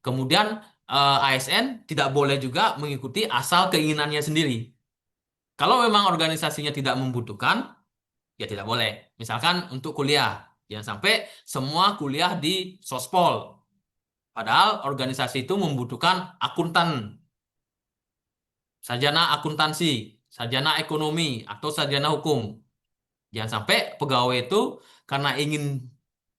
Kemudian ASN tidak boleh juga mengikuti asal keinginannya sendiri. Kalau memang organisasinya tidak membutuhkan, ya tidak boleh. Misalkan untuk kuliah, jangan sampai semua kuliah di Sospol. Padahal organisasi itu membutuhkan akuntan, sarjana akuntansi, sarjana ekonomi, atau sarjana hukum. Jangan sampai pegawai itu karena ingin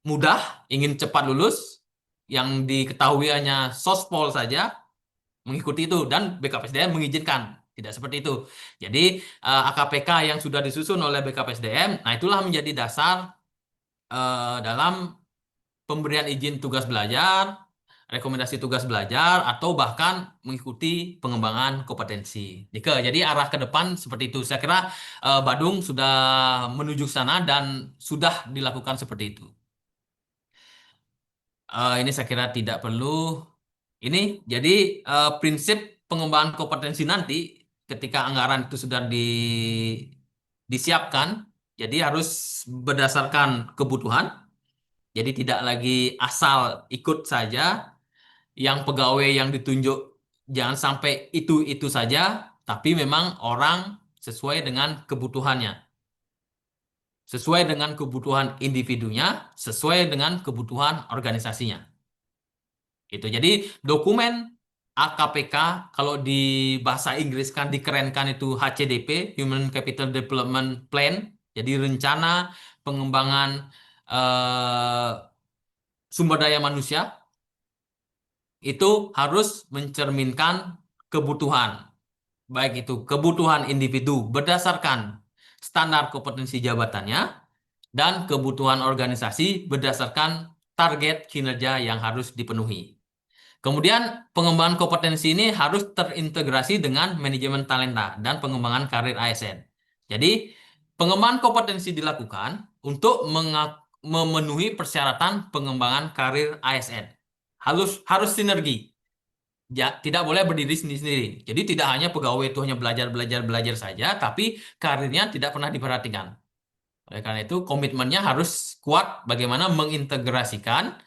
mudah, ingin cepat lulus, yang diketahui hanya Sospol saja, mengikuti itu, dan BKPSDM mengizinkan. Tidak seperti itu. Jadi AKPK yang sudah disusun oleh BKPSDM, nah itulah menjadi dasar dalam pemberian izin tugas belajar, rekomendasi tugas belajar, atau bahkan mengikuti pengembangan kompetensi. Jadi arah ke depan seperti itu. Saya kira Badung sudah menuju ke sana dan sudah dilakukan seperti itu. Ini saya kira tidak perlu. Ini jadi prinsip pengembangan kompetensi nanti ketika anggaran itu sudah disiapkan, jadi harus berdasarkan kebutuhan. Jadi tidak lagi asal ikut saja, yang pegawai yang ditunjuk jangan sampai itu saja, tapi memang orang sesuai dengan kebutuhannya, sesuai dengan kebutuhan individunya, sesuai dengan kebutuhan organisasinya. Itu. Jadi dokumen AKPK kalau di bahasa Inggris kan dikerenkan itu HCDP, Human Capital Development Plan. Jadi rencana pengembangan sumber daya manusia itu harus mencerminkan kebutuhan, baik itu kebutuhan individu berdasarkan standar kompetensi jabatannya dan kebutuhan organisasi berdasarkan target kinerja yang harus dipenuhi. Kemudian pengembangan kompetensi ini harus terintegrasi dengan manajemen talenta dan pengembangan karir ASN. Jadi pengembangan kompetensi dilakukan untuk memenuhi persyaratan pengembangan karir ASN. Harus sinergi. Ya, tidak boleh berdiri sendiri-sendiri. Jadi tidak hanya pegawai itu hanya belajar saja, tapi karirnya tidak pernah diperhatikan. Oleh karena itu komitmennya harus kuat bagaimana mengintegrasikan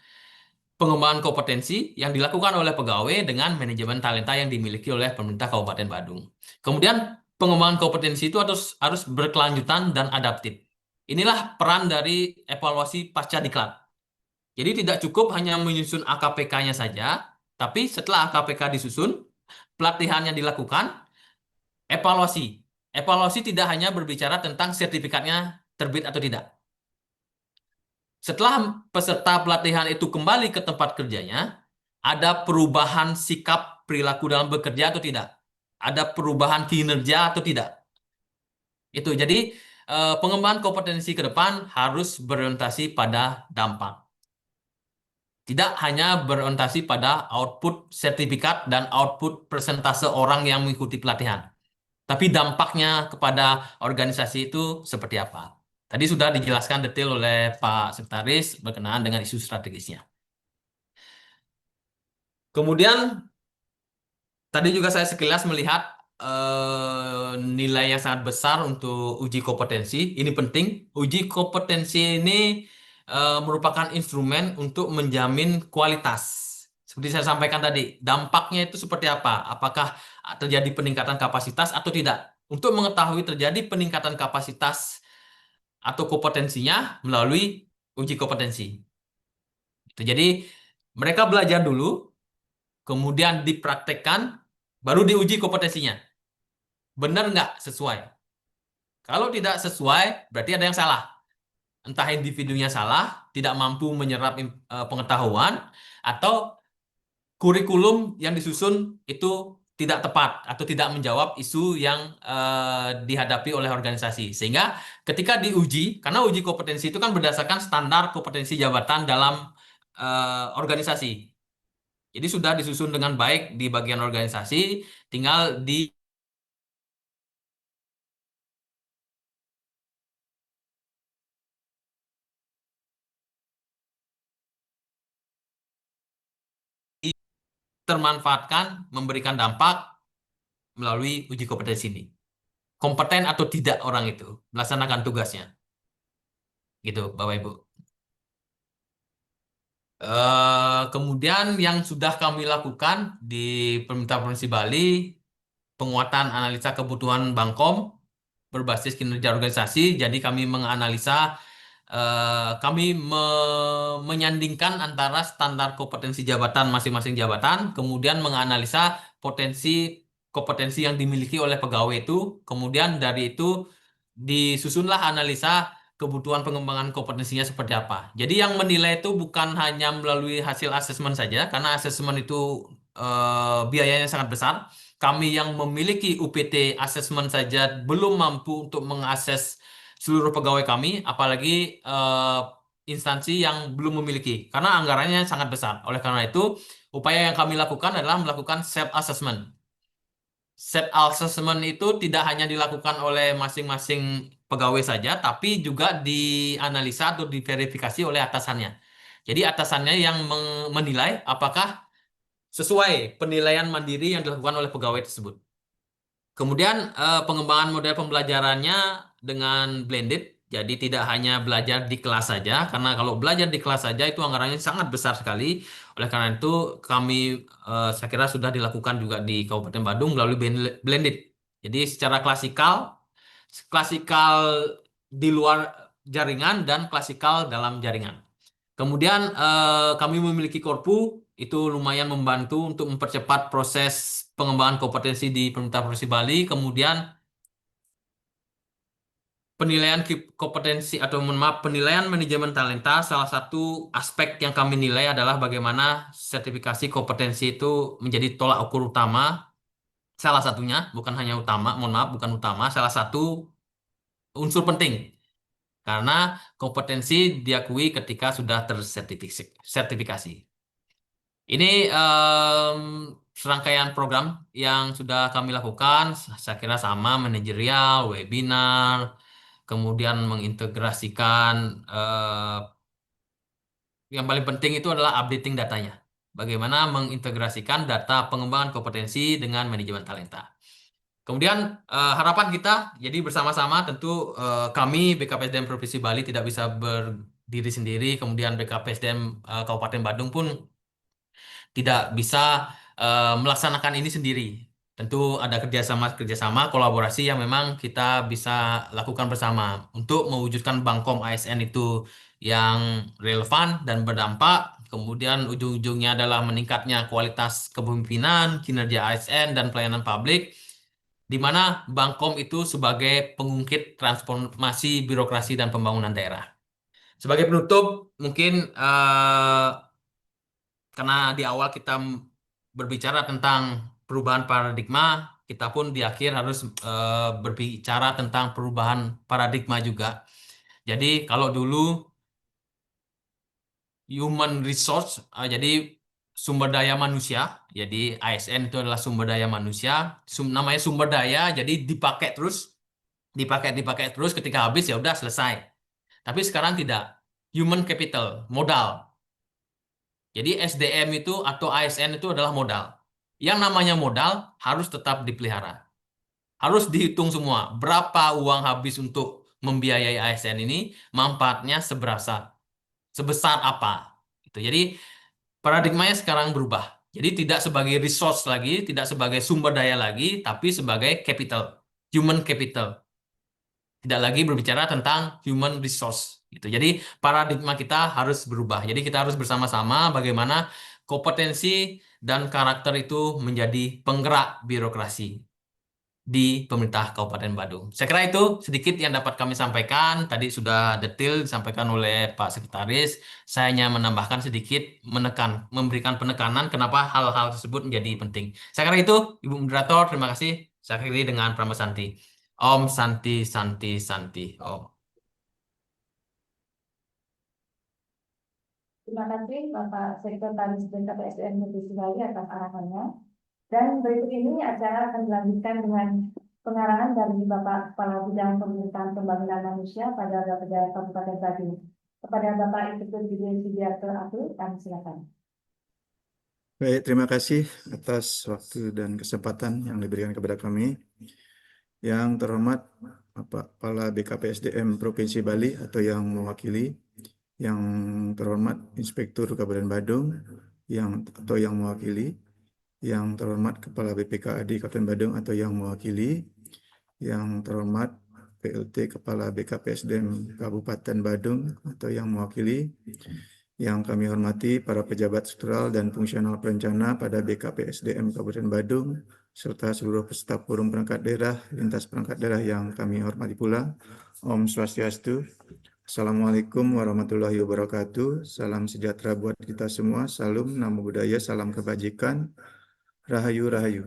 pengembangan kompetensi yang dilakukan oleh pegawai dengan manajemen talenta yang dimiliki oleh pemerintah Kabupaten Badung. Kemudian pengembangan kompetensi itu harus berkelanjutan dan adaptif. Inilah peran dari evaluasi pasca diklat. Jadi tidak cukup hanya menyusun AKPK-nya saja, tapi setelah AKPK disusun, pelatihannya dilakukan, evaluasi. Evaluasi tidak hanya berbicara tentang sertifikatnya terbit atau tidak. Setelah peserta pelatihan itu kembali ke tempat kerjanya, ada perubahan sikap perilaku dalam bekerja atau tidak? Ada perubahan kinerja atau tidak? Itu. Jadi pengembangan kompetensi ke depan harus berorientasi pada dampak. Tidak hanya berorientasi pada output sertifikat dan output persentase orang yang mengikuti pelatihan. Tapi dampaknya kepada organisasi itu seperti apa? Tadi sudah dijelaskan detail oleh Pak Sekretaris berkenaan dengan isu strategisnya. Kemudian tadi juga saya sekilas melihat nilai yang sangat besar untuk uji kompetensi. Ini penting. Uji kompetensi ini merupakan instrumen untuk menjamin kualitas. Seperti saya sampaikan tadi, dampaknya itu seperti apa? Apakah terjadi peningkatan kapasitas atau tidak? untuk mengetahui terjadi peningkatan kapasitas atau kompetensinya melalui uji kompetensi. Jadi mereka belajar dulu, kemudian dipraktekkan, baru diuji kompetensinya. Benar nggak sesuai? Kalau tidak sesuai, berarti ada yang salah. Entah individunya salah, tidak mampu menyerap pengetahuan, atau kurikulum yang disusun itu tidak tepat atau tidak menjawab isu yang dihadapi oleh organisasi. Sehingga ketika diuji, karena uji kompetensi itu kan berdasarkan standar kompetensi jabatan dalam organisasi. Jadi sudah disusun dengan baik di bagian organisasi, tinggal termanfaatkan, memberikan dampak melalui uji kompetensi ini. Kompeten atau tidak orang itu melaksanakan tugasnya. Gitu, Bapak Ibu. Kemudian yang sudah kami lakukan di pemerintah Provinsi Bali, penguatan analisa kebutuhan Bangkom berbasis kinerja organisasi. Jadi kami menganalisa, kami menyandingkan antara standar kompetensi jabatan masing-masing jabatan, kemudian menganalisa potensi kompetensi yang dimiliki oleh pegawai itu, kemudian dari itu disusunlah analisa kebutuhan pengembangan kompetensinya seperti apa. Jadi yang menilai itu bukan hanya melalui hasil asesmen saja, karena asesmen itu biayanya sangat besar. Kami yang memiliki UPT asesmen saja belum mampu untuk mengakses seluruh pegawai kami, apalagi instansi yang belum memiliki, karena anggarannya sangat besar. Oleh karena itu, upaya yang kami lakukan adalah melakukan self-assessment. Self-assessment itu tidak hanya dilakukan oleh masing-masing pegawai saja, tapi juga dianalisa atau diverifikasi oleh atasannya. Jadi atasannya yang menilai apakah sesuai penilaian mandiri yang dilakukan oleh pegawai tersebut. Kemudian pengembangan model pembelajarannya dengan blended, jadi tidak hanya belajar di kelas saja, karena kalau belajar di kelas saja itu anggarannya sangat besar sekali. Oleh karena itu kami saya kira sudah dilakukan juga di Kabupaten Badung melalui blended. Jadi secara klasikal, klasikal di luar jaringan dan klasikal dalam jaringan. Kemudian kami memiliki Korpu, itu lumayan membantu untuk mempercepat proses pengembangan kompetensi di pemerintah Provinsi Bali. Kemudian penilaian kompetensi atau mohon maaf, penilaian manajemen talenta, salah satu aspek yang kami nilai adalah bagaimana sertifikasi kompetensi itu menjadi tolak ukur utama. Salah satunya, bukan hanya utama, mohon maaf, bukan utama, salah satu unsur penting. Karena kompetensi diakui ketika sudah tersertifikasi. Ini serangkaian program yang sudah kami lakukan, saya kira sama, manajerial, webinar, kemudian mengintegrasikan, yang paling penting itu adalah updating datanya. Bagaimana mengintegrasikan data pengembangan kompetensi dengan manajemen talenta. Kemudian harapan kita, jadi bersama-sama tentu kami BKPSDM Provinsi Bali tidak bisa berdiri sendiri, kemudian BKPSDM Kabupaten Badung pun tidak bisa melaksanakan ini sendiri. Tentu ada kerjasama, kolaborasi yang memang kita bisa lakukan bersama untuk mewujudkan Bangkom ASN itu yang relevan dan berdampak. Kemudian ujung-ujungnya adalah meningkatnya kualitas kepemimpinan, kinerja ASN, dan pelayanan publik, di mana Bangkom itu sebagai pengungkit transformasi birokrasi dan pembangunan daerah. Sebagai penutup, mungkin karena di awal kita berbicara tentang perubahan paradigma, kita pun di akhir harus berbicara tentang perubahan paradigma juga. Jadi kalau dulu human resource, jadi sumber daya manusia, jadi ASN itu adalah sumber daya manusia, namanya sumber daya, jadi dipakai terus, ketika habis ya udah selesai. Tapi sekarang tidak, human capital, modal. Jadi SDM itu atau ASN itu adalah modal. Yang namanya modal harus tetap dipelihara. Harus dihitung semua, berapa uang habis untuk membiayai ASN ini, manfaatnya sebesar apa. Gitu. Jadi paradigmanya sekarang berubah. Jadi tidak sebagai resource lagi, tidak sebagai sumber daya lagi, tapi sebagai capital. human capital. Tidak lagi berbicara tentang human resource gitu. Jadi paradigma kita harus berubah. Jadi kita harus bersama-sama bagaimana kompetensi dan karakter itu menjadi penggerak birokrasi di pemerintah Kabupaten Badung. Saya kira itu sedikit yang dapat kami sampaikan. Tadi sudah detail disampaikan oleh Pak Sekretaris. Saya hanya menambahkan sedikit, memberikan penekanan kenapa hal-hal tersebut menjadi penting. Saya kira itu, Ibu Moderator. Terima kasih. Saya akhiri dengan Pranama Santi. Om Santi Santi Santi. Om. Terima kasih Bapak Sekretaris BKPSDM Provinsi Bali atas arahannya. Dan berikut ini acara akan dilanjutkan dengan pengarahan dari Bapak Kepala Bidang Pemerintahan Pembangunan Manusia pada Bapeda Kabupaten Badung. Kepada Bapak Ibu Dirjen Sugiarto Abdul, kami silakan. Baik, terima kasih atas waktu dan kesempatan yang diberikan kepada kami. Yang terhormat Bapak Kepala BKPSDM Provinsi Bali atau yang mewakili, yang terhormat Inspektur Kabupaten Badung atau yang mewakili, yang terhormat Kepala BPKAD Kabupaten Badung atau yang mewakili, yang terhormat PLT Kepala BKPSDM Kabupaten Badung atau yang mewakili, yang kami hormati para pejabat struktural dan fungsional perencana pada BKPSDM Kabupaten Badung, serta seluruh peserta forum perangkat daerah, lintas perangkat daerah yang kami hormati pula. Om Swastiastu. Assalamualaikum warahmatullahi wabarakatuh. Salam sejahtera buat kita semua. Salam, namo buddhaya, salam kebajikan. Rahayu, rahayu.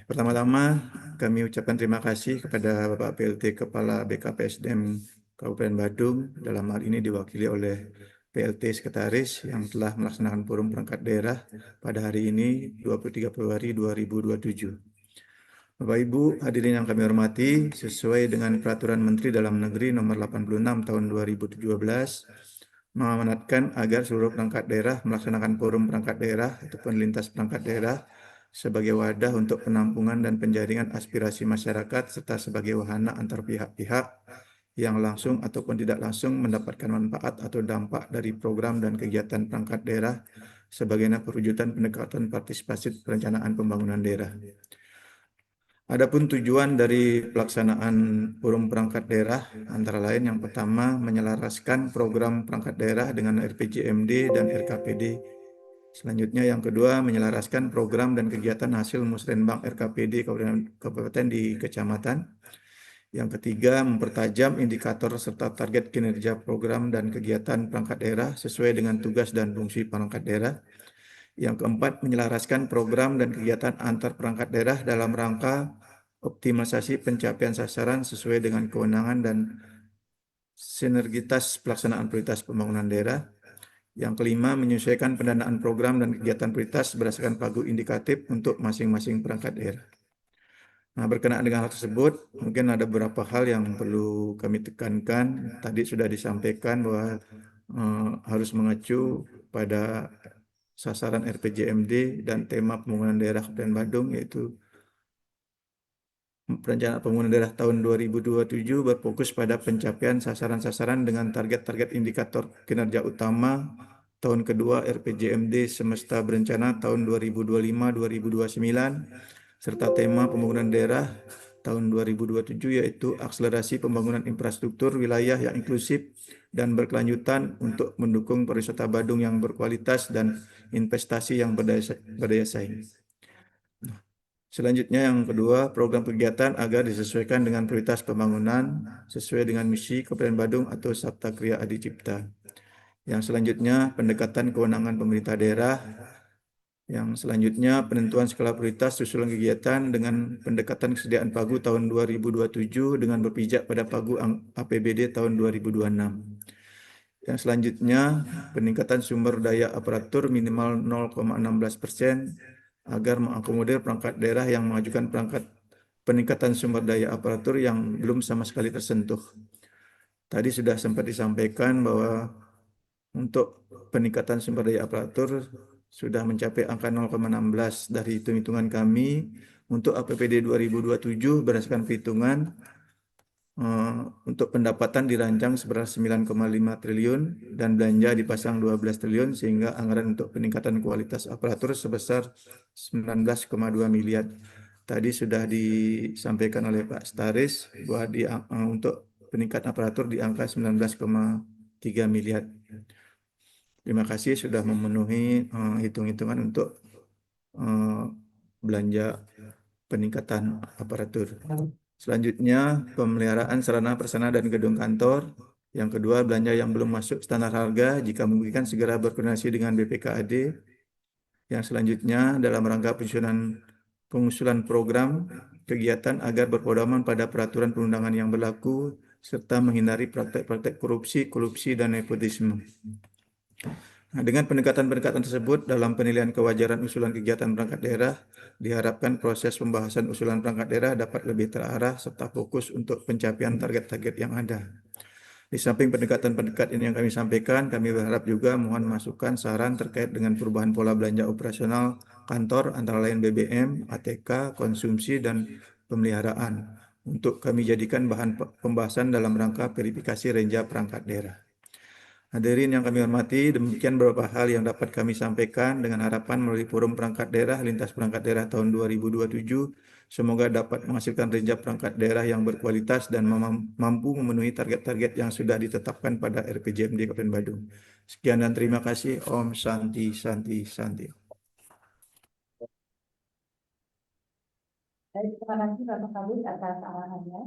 Pertama-tama kami ucapkan terima kasih kepada Bapak PLT Kepala BKPSDM Kabupaten Badung, dalam hal ini diwakili oleh PLT Sekretaris yang telah melaksanakan forum perangkat daerah pada hari ini 23 Februari 2027. Bapak Ibu hadirin yang kami hormati, sesuai dengan Peraturan Menteri Dalam Negeri Nomor 86 Tahun 2017 mengamanatkan agar seluruh perangkat daerah melaksanakan forum perangkat daerah ataupun lintas perangkat daerah sebagai wadah untuk penampungan dan penjaringan aspirasi masyarakat serta sebagai wahana antar pihak-pihak yang langsung ataupun tidak langsung mendapatkan manfaat atau dampak dari program dan kegiatan perangkat daerah sebagaimana perwujudan pendekatan partisipasi perencanaan pembangunan daerah. Adapun tujuan dari pelaksanaan forum perangkat daerah antara lain yang pertama menyelaraskan program perangkat daerah dengan RPJMD dan RKPD. Selanjutnya yang kedua menyelaraskan program dan kegiatan hasil musrenbang RKPD kabupaten di kecamatan. Yang ketiga, mempertajam indikator serta target kinerja program dan kegiatan perangkat daerah sesuai dengan tugas dan fungsi perangkat daerah. Yang keempat, menyelaraskan program dan kegiatan antar perangkat daerah dalam rangka optimalisasi pencapaian sasaran sesuai dengan kewenangan dan sinergitas pelaksanaan prioritas pembangunan daerah. Yang kelima, menyesuaikan pendanaan program dan kegiatan prioritas berdasarkan pagu indikatif untuk masing-masing perangkat daerah. Nah, berkenaan dengan hal tersebut, mungkin ada beberapa hal yang perlu kami tekankan. Tadi sudah disampaikan bahwa harus mengacu pada sasaran RPJMD dan tema pembangunan daerah Kabupaten Badung, yaitu Perencanaan Pembangunan Daerah tahun 2027 berfokus pada pencapaian sasaran-sasaran dengan target-target indikator kinerja utama tahun kedua RPJMD semesta berencana tahun 2025-2029 serta tema pembangunan daerah tahun 2027 yaitu akselerasi pembangunan infrastruktur wilayah yang inklusif dan berkelanjutan untuk mendukung pariwisata Badung yang berkualitas dan investasi yang berdaya saing. Selanjutnya yang kedua, program kegiatan agar disesuaikan dengan prioritas pembangunan sesuai dengan misi Kabupaten Badung atau Sabta Kriya Adi Cipta. Yang selanjutnya, pendekatan kewenangan pemerintah daerah. Yang selanjutnya, penentuan skala prioritas susulan kegiatan dengan pendekatan kesediaan pagu tahun 2027 dengan berpijak pada pagu APBD tahun 2026. Yang selanjutnya, peningkatan sumber daya aparatur minimal 0,16% agar mengakomodir perangkat daerah yang mengajukan peningkatan sumber daya aparatur yang belum sama sekali tersentuh. Tadi sudah sempat disampaikan bahwa untuk peningkatan sumber daya aparatur sudah mencapai angka 0,16 dari hitung-hitungan kami. Untuk APBD 2027 berdasarkan perhitungan untuk pendapatan dirancang seberas 9,5 triliun dan belanja dipasang 12 triliun sehingga anggaran untuk peningkatan kualitas aparatur sebesar 19,2 miliar. tadi sudah disampaikan oleh Pak Staris bahwa untuk peningkatan aparatur di angka 19,3 miliar. Terima kasih sudah memenuhi hitung-hitungan untuk belanja peningkatan aparatur. Selanjutnya, pemeliharaan sarana prasarana dan gedung kantor. Yang kedua, belanja yang belum masuk standar harga jika memungkinkan segera berkoordinasi dengan BPKAD. Yang selanjutnya, dalam rangka pengusulan program kegiatan agar berpedoman pada peraturan perundangan yang berlaku serta menghindari praktek-praktek korupsi, dan nepotisme. Nah, dengan pendekatan-pendekatan tersebut dalam penilaian kewajaran usulan kegiatan perangkat daerah, diharapkan proses pembahasan usulan perangkat daerah dapat lebih terarah serta fokus untuk pencapaian target-target yang ada. Di samping pendekatan-pendekatan ini yang kami sampaikan, kami berharap juga mohon masukan saran terkait dengan perubahan pola belanja operasional kantor antara lain BBM, ATK, konsumsi, dan pemeliharaan untuk kami jadikan bahan pembahasan dalam rangka verifikasi renja perangkat daerah. Hadirin yang kami hormati, demikian beberapa hal yang dapat kami sampaikan dengan harapan melalui forum perangkat daerah lintas perangkat daerah tahun 2027 semoga dapat menghasilkan renja perangkat daerah yang berkualitas dan mampu memenuhi target-target yang sudah ditetapkan pada RPJMD Kabupaten Badung. Sekian dan terima kasih. Om Santi Santi Santi. Baik, terima kasih Bapak Kabit atas arahannya.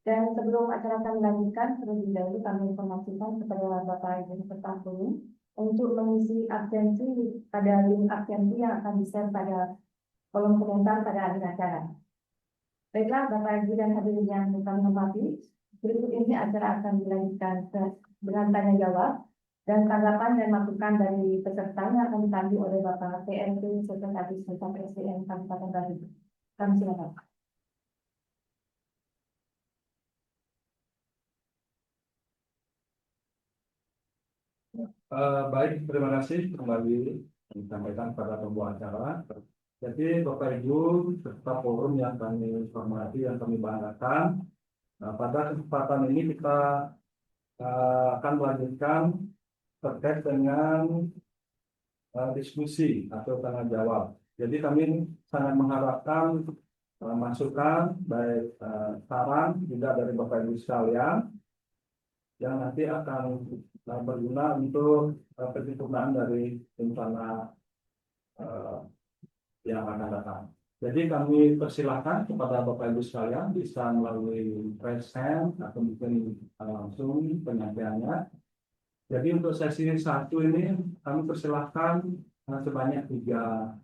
Dan sebelum acara kami lanjutkan, terlebih dahulu kami informasikan kepada Bapak Ibu peserta forum untuk mengisi absensi pada link absensi yang akan di-share pada kolom komentar pada akhir acara. Baiklah, Bapak Ibu dan hadirin yang kami hormati, berikut ini acara akan dilanjutkan dengan tanya jawab dan tanggapan dan masukan dari peserta yang akan dipandu oleh Bapak PNP Sekretaris Pusat SDM Kabupaten Badung. Kami silakan. Baik, terima kasih kembali disampaikan pada pembuat acara. Jadi Bapak Ibu serta forum yang kami hormati, yang kami banggakan, pada kesempatan ini kita akan melanjutkan terkait dengan diskusi atau tanya jawab. Jadi kami sangat mengharapkan masukan baik saran juga dari Bapak Ibu sekalian yang nanti akan berguna untuk penyempurnaan dari rencana yang akan datang. Jadi kami persilahkan kepada Bapak Ibu sekalian bisa melalui raise hand atau mungkin langsung penyampaiannya. Jadi untuk sesi 1 ini kami persilahkan sebanyak 3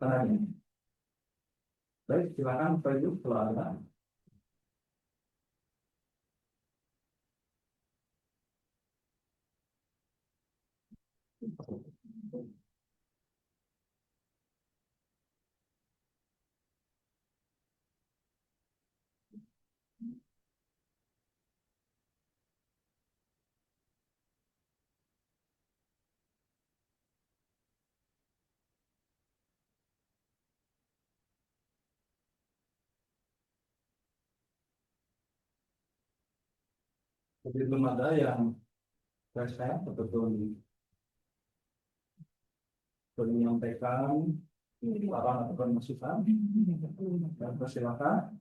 penanya. Baik, silakan Bapak Ibu kalau ada. Jadi belum ada yang raise hand ataupun menyampaikan saran ataupun masukan. Dan persilakan.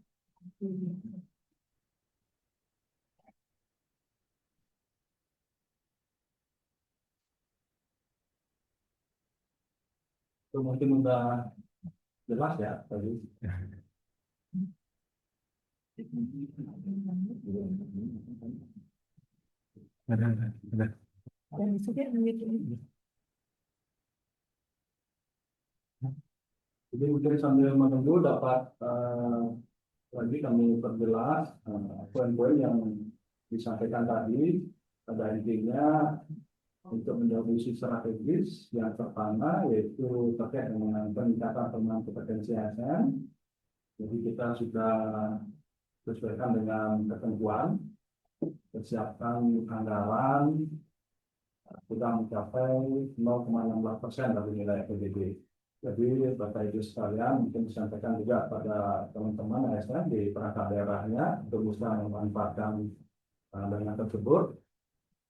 Itu mungkin udah jelas ya tadi. Ada. Jadi mungkin sambil menunggu dapat lagi kami perjelas poin-poin yang disampaikan tadi. Pada intinya untuk menjawab isu strategis yang pertama yaitu terkait dengan peningkatan pengembangan kompetensi ASN. Jadi kita sudah sesuaikan dengan ketentuan, persiapkan anggaran sudah mencapai 0,16% dari nilai PDB. Jadi Bapak Ibu sekalian mungkin disampaikan juga pada teman-teman ASN di perangkat daerahnya untuk bisa memanfaatkan dana tersebut.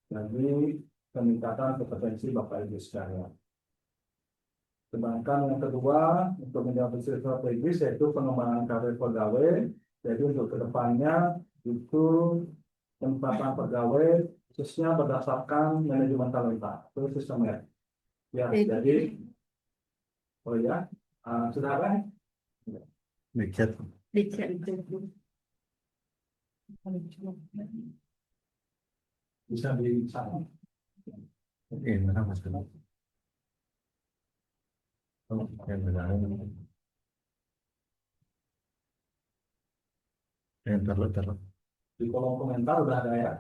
Jadi peningkatan kompetensi Bapak Ibu sekalian. Sedangkan yang kedua untuk menjawab isu strategis yaitu pengembangan karir pegawai. Jadi untuk kedepannya itu penempatan pegawai khususnya berdasarkan manajemen talenta itu sistemnya. Ya, jadi oh ya, sudah ada? Dicet. Bisa di sana. Mana Mas? Oh, yang benar. Terlalu. Di kolom komentar udah ada ya.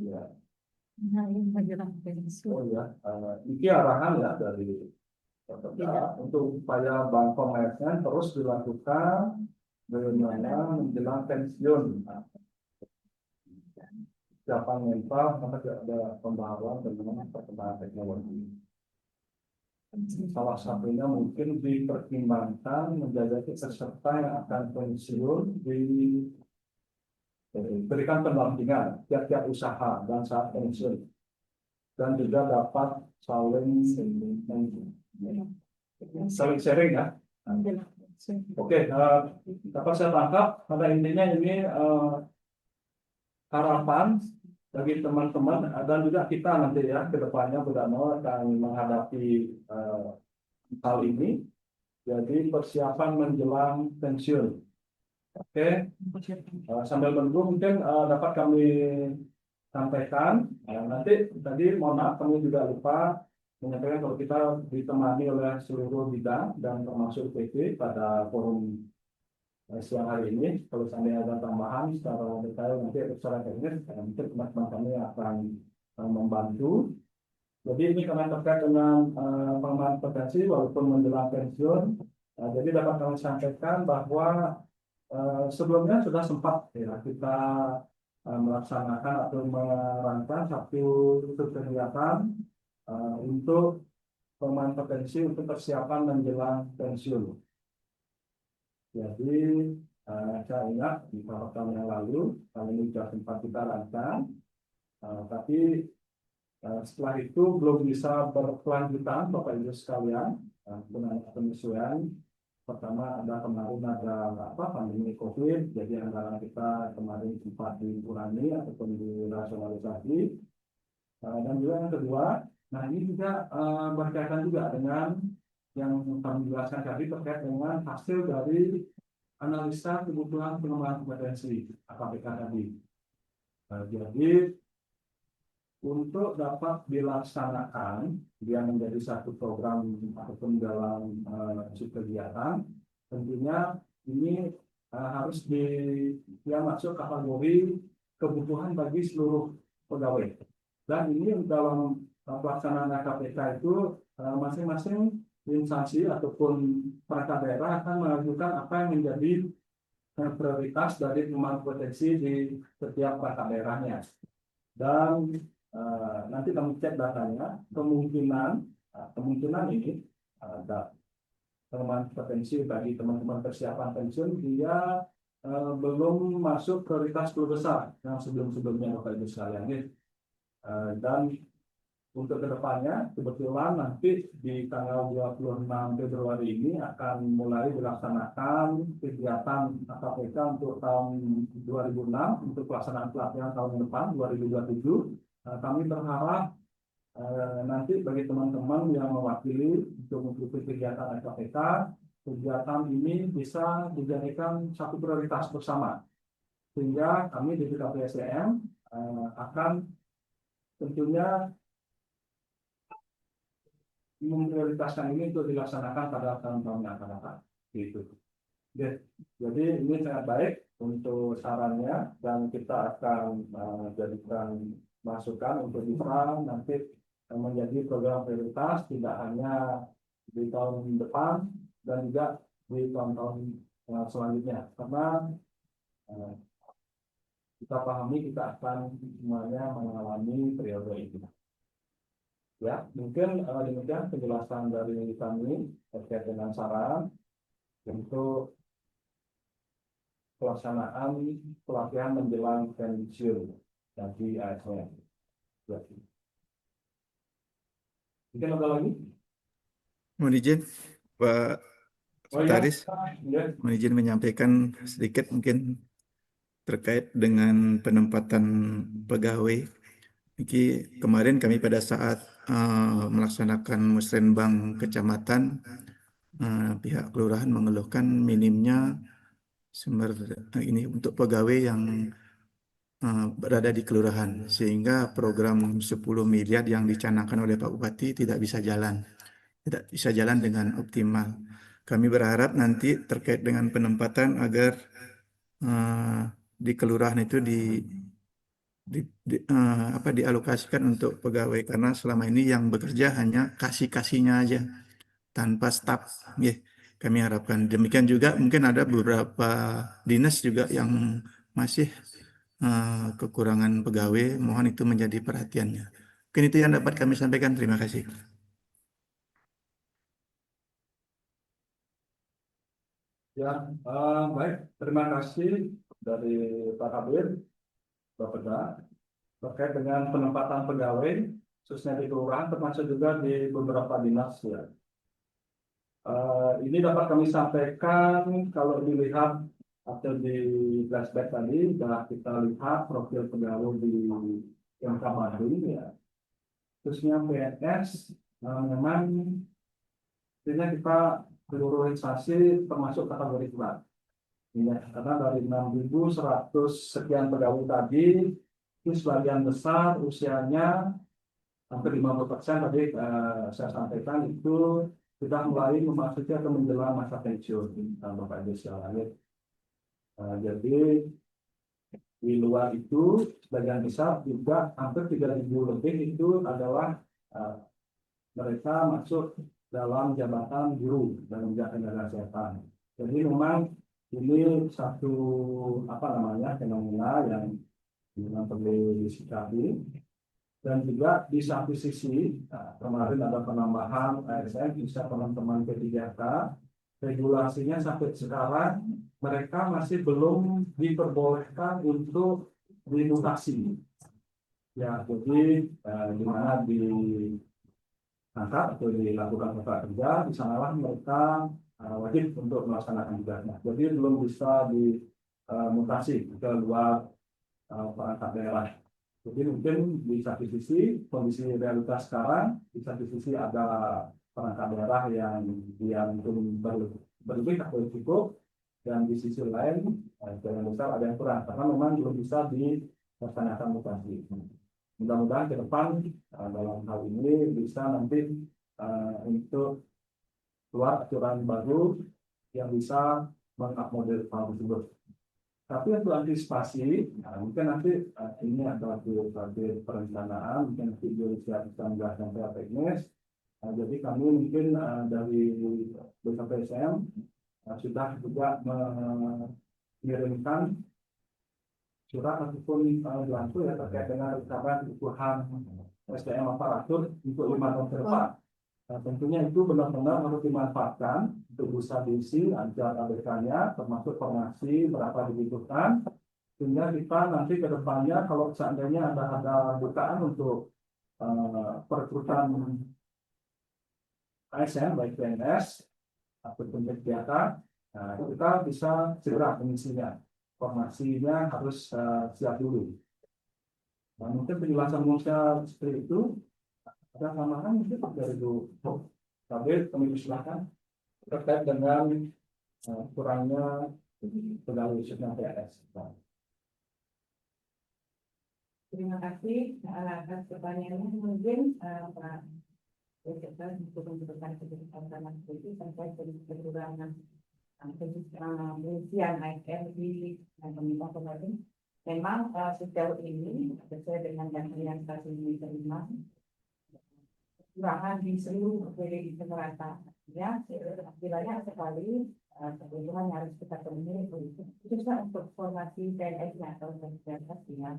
Ya. Oh ya, ini arahan ya dari Bapeda untuk upaya Bank Komersial terus dilakukan bagaimana menjelang pensiun. Siapa mental, maka ada pembaharuan dengan perkembangan teknologi. Salah satunya mungkin dipertimbangkan menjaga peserta yang akan pensiun diberikan pendampingan tiap-tiap usaha dan saat pensiun dan juga dapat saling sharing ya. Oke, dapat saya tangkap pada intinya ini harapan bagi teman-teman dan juga kita nanti ya ke depannya benar-benar akan menghadapi hal ini. Jadi persiapan menjelang pensiun. Oke, sambil menunggu mungkin dapat kami sampaikan. Nanti tadi mohon maaf kami juga lupa menyampaikan kalau kita ditemani oleh seluruh bidang dan termasuk PT pada forum siang hari ini. Kalau seandainya ada tambahan secara detail nanti secara teknis mungkin teman-teman kami akan membantu. Jadi ini karena terkait dengan pengembangan potensi walaupun menjelang pensiun. Jadi dapat kami sampaikan bahwa sebelumnya sudah sempat ya kita melaksanakan atau merancang satu kegiatan untuk pengembangan potensi untuk persiapan menjelang pensiun. Jadi saya ingat di beberapa tahun yang lalu kali ini sudah sempat kita rancang, tapi setelah itu belum bisa berkelanjutan Bapak Ibu sekalian dengan penyesuaian. Pertama ada kemarin ada pandemi COVID, jadi anggaran kita kemarin sempat dikurangi ataupun dirasionalisasi. Dan juga yang kedua, nah ini juga berkaitan juga dengan yang kami jelaskan tadi terkait dengan hasil dari analisa kebutuhan pengembangan kompetensi AKPK tadi. Jadi untuk dapat dilaksanakan dia menjadi satu program ataupun dalam kegiatan, tentunya ini harus masuk kategori kebutuhan bagi seluruh pegawai. Dan ini dalam pelaksanaan KPK itu masing-masing instansi ataupun perangkat daerah akan mengajukan apa yang menjadi prioritas dari pengembangan potensi di setiap perangkat daerahnya. Dan nanti kami cek datanya, kemungkinan ini ada pengembangan potensi bagi teman-teman persiapan pensiun dia belum masuk prioritas 10 besar yang sebelum-sebelumnya Bapak Ibu sekalian. Dan untuk kedepannya kebetulan nanti di tanggal 26 Februari ini akan mulai dilaksanakan kegiatan KPK untuk tahun 2006 untuk pelaksanaan pelatihan tahun depan 2027. Kami berharap nanti bagi teman-teman yang mewakili untuk mengikuti kegiatan KPK, kegiatan ini bisa dijadikan satu prioritas bersama. Sehingga kami di BKPSDM akan tentunya memprioritaskan ini untuk dilaksanakan pada tahun-tahun yang akan datang. Gitu. Jadi ini sangat baik untuk sarannya dan kita akan jadikan masukan untuk bisa nanti menjadi program prioritas tidak hanya di tahun depan dan juga di tahun-tahun selanjutnya karena kita pahami kita akan semuanya mengalami periode ini. Ya, mungkin demikian penjelasan dari kami terkait dengan saran untuk pelaksanaan pelatihan menjelang pensiun bagi ASN. Ya. Mungkin ada lagi? Mohon izin, Pak Oh ya, Sekretaris, ya. mohon izin menyampaikan sedikit mungkin terkait dengan penempatan pegawai. Ini kemarin kami pada saat melaksanakan musrenbang kecamatan, pihak kelurahan mengeluhkan minimnya sumber ini untuk pegawai yang berada di kelurahan, sehingga program 10 miliar yang dicanangkan oleh Pak Bupati tidak bisa jalan dengan optimal. Kami berharap nanti terkait dengan penempatan agar di kelurahan itu dialokasikan untuk pegawai, karena selama ini yang bekerja hanya kasih-kasihnya aja tanpa staf. Ya, kami harapkan demikian juga. Mungkin ada beberapa dinas juga yang masih kekurangan pegawai. Mohon itu menjadi perhatiannya. Mungkin itu yang dapat kami sampaikan. Terima kasih. Ya, baik. Terima kasih dari Pak Kabir, Bapeda, terkait dengan penempatan pegawai, khususnya di kelurahan, termasuk juga di beberapa dinas. Ya. Ini dapat kami sampaikan kalau dilihat atau di flashback tadi, sudah kita lihat profil pegawai di MK Bandung, ya. Khususnya PNS, memang intinya kita priorisasi termasuk kategori berat. Ya, karena dari 6.100 sekian pegawai tadi, itu sebagian besar usianya hampir 50% tadi saya sampaikan itu sudah mulai memasuki atau menjelang masa pensiun, Bapak Ibu sekalian. Jadi di luar itu sebagian besar juga hampir 3.000 lebih itu adalah mereka masuk dalam jabatan guru dan tenaga kesehatan. Jadi memang ini satu fenomena yang perlu disikapi. Dan juga di satu sisi, kemarin ada penambahan ASN, bisa teman-teman P3K, regulasinya sampai sekarang mereka masih belum diperbolehkan untuk dimutasi. Ya, jadi di mana diangkat atau dilakukan kontrak kerja, di sanalah mereka wajib untuk melaksanakan tugasnya. Jadi belum bisa dimutasi ke luar perangkat daerah. Jadi mungkin di satu sisi kondisi realitas sekarang, di satu sisi ada perangkat daerah yang berlebih atau cukup, dan di sisi lain yang besar ada yang kurang karena memang belum bisa dilaksanakan mutasi. Mudah-mudahan ke depan dalam hal ini bisa nanti untuk keluar aturan baru yang bisa mengakomodir hal tersebut. Tapi untuk antisipasi, mungkin nanti ini adalah sebagai perencanaan, mungkin nanti bisa menjelaskan secara teknis. Jadi kami mungkin dari BKPSM sudah juga mengirimkan surat ataupun belangko ya terkait dengan rencana kebutuhan SDM aparatur untuk 5 tahun ke depan. Tentunya itu benar-benar harus dimanfaatkan untuk bisa diisi ajar ABK-nya, termasuk formasi berapa dibutuhkan, sehingga kita nanti ke depannya kalau seandainya ada bukaan untuk perekrutan ASN baik PNS ataupun P3K, kita bisa segera mengisinya. Formasinya harus siap dulu. Nah, mungkin penjelasan saya seperti itu. Ada tambahan mungkin dari Bu Kabir, kami silakan terkait dengan kurangnya pegawai khususnya PNS. Terima kasih atas pertanyaannya. Mungkin Pak Sekretariat untuk menentukan kebijakan itu terkait dengan kekurangan pengisian ASN di pemerintah kemarin. Memang sejauh ini sesuai dengan data yang saat ini diterima, kekurangan di seluruh PDI merata. Ya, wilayah sekali kebutuhan yang harus kita penuhi khususnya untuk formasi PNS atau PNS ya.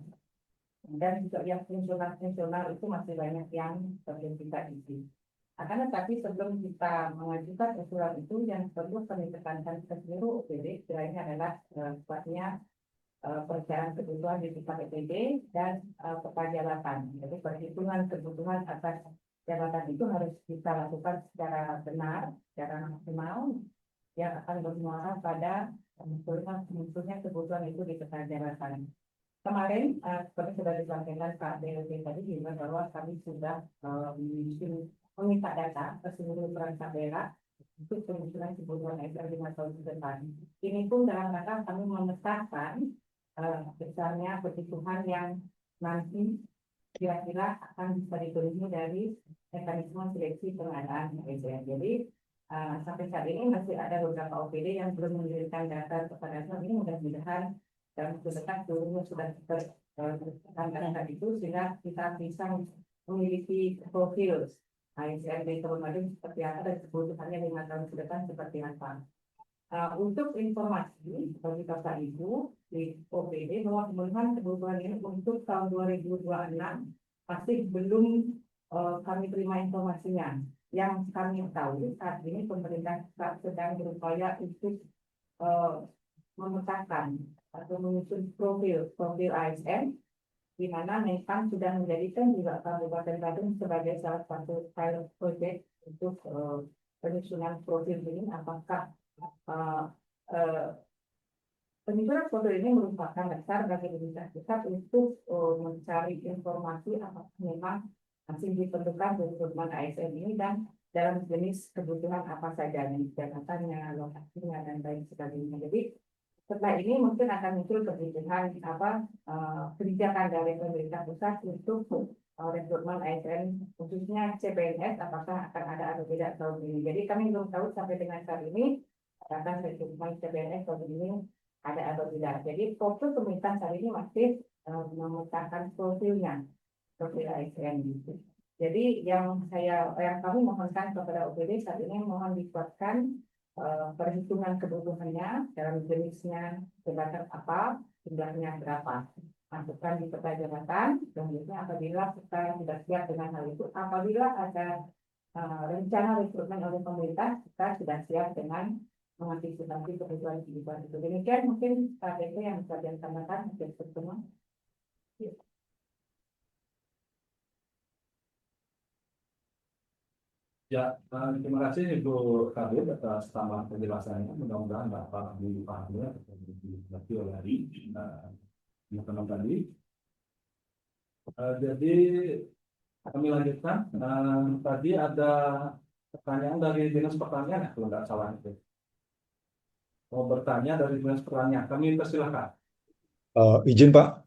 Dan juga yang fungsional itu masih banyak yang perlu kita isi. Akan tetapi sebelum kita mengajukan usulan itu, yang perlu kami tekankan ke seluruh OPD kiranya adalah kuatnya perencanaan kebutuhan di tingkat OPD dan kepajalatan. Jadi perhitungan kebutuhan atas jabatan itu harus kita lakukan secara benar, secara maksimal, yang akan bermuara pada munculnya kebutuhan itu di peta jabatan. Kemarin, seperti sudah disampaikan Pak DLT tadi juga bahwa kami sudah meminta data ke seluruh perangkat daerah untuk penyusunan kebutuhan ASN 5 tahun ke depan. Ini pun dalam rangka kami memetakan besarnya kebutuhan yang nanti kira-kira akan bisa dipenuhi dari mekanisme seleksi pengadaan ASN. Jadi sampai saat ini masih ada beberapa OPD yang belum mengirimkan data kepada kami. Ini mudah-mudahan dalam waktu dekat seluruhnya sudah tertanggal itu sehingga kita bisa memiliki profil ASN di Tulungagung seperti apa dan kebutuhannya 5 tahun ke depan seperti apa. Untuk informasi bagi Bapak Ibu di OPD bahwa kebutuhan ini untuk tahun 2026 masih belum kami terima informasinya. Yang kami tahu saat ini pemerintah sedang berupaya untuk memetakan atau menyusun profil ASN, di mana Menpan sudah menjadikan juga Kabupaten Badung sebagai salah satu pilot project untuk penyusunan profil ini. Apakah penyusunan profil ini merupakan dasar bagi pemerintah pusat untuk mencari informasi apakah memang masih diperlukan rekrutmen ASN ini dan dalam jenis kebutuhan apa saja, jabatannya, lokasinya, dan lain sebagainya. Jadi setelah ini mungkin akan muncul kebutuhan kebijakan dari pemerintah pusat untuk rekrutmen ASN khususnya CPNS, apakah akan ada atau tidak tahun ini. Jadi kami belum tahu sampai dengan saat ini apakah rekrutmen CPNS tahun ini ada atau tidak. Jadi fokus pemerintah saat ini masih memetakan profilnya, profil ASN gitu. Jadi yang kami mohonkan kepada OPD saat ini mohon dikuatkan perhitungan kebutuhannya dalam jenisnya, jabatan apa, jumlahnya berapa. Masukkan di peta jabatan, selanjutnya apabila kita sudah siap dengan hal itu, apabila ada rencana rekrutmen oleh pemerintah, kita sudah siap dengan mengantisipasi kebutuhan itu. Demikian mungkin strategi yang bisa disampaikan untuk semua. Ya, terima kasih Ibu Kabir atas tambahan penjelasannya. Mudah-mudahan dapat dipahami atau dimengerti oleh teman-teman tadi. Jadi kami lanjutkan. Tadi ada pertanyaan dari Dinas Pertanian, kalau nggak salah itu. Mau bertanya dari Dinas Pertanian, kami persilahkan. Izin Pak,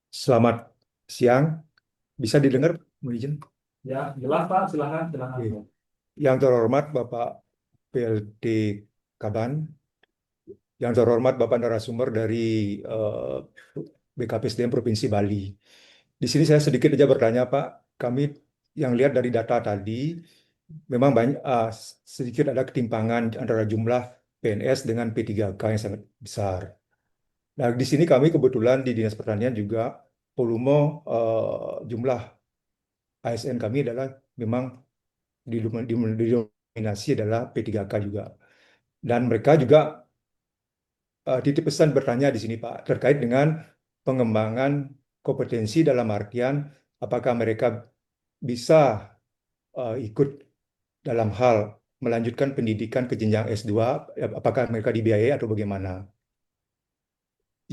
selamat siang. Bisa didengar? Mohon izin. Ya, jelas Pak, silakan. Oke. Yang terhormat Bapak PLT Kaban, yang terhormat Bapak narasumber dari BKPSDM Provinsi Bali. Di sini saya sedikit saja bertanya Pak, kami yang lihat dari data tadi, memang banyak sedikit ada ketimpangan antara jumlah PNS dengan P3K yang sangat besar. Nah, di sini kami kebetulan di Dinas Pertanian juga volume jumlah ASN kami adalah memang didominasi adalah P3K juga. Dan mereka juga titip pesan bertanya di sini Pak, terkait dengan pengembangan kompetensi dalam artian apakah mereka bisa ikut dalam hal melanjutkan pendidikan ke jenjang S2, apakah mereka dibiayai atau bagaimana.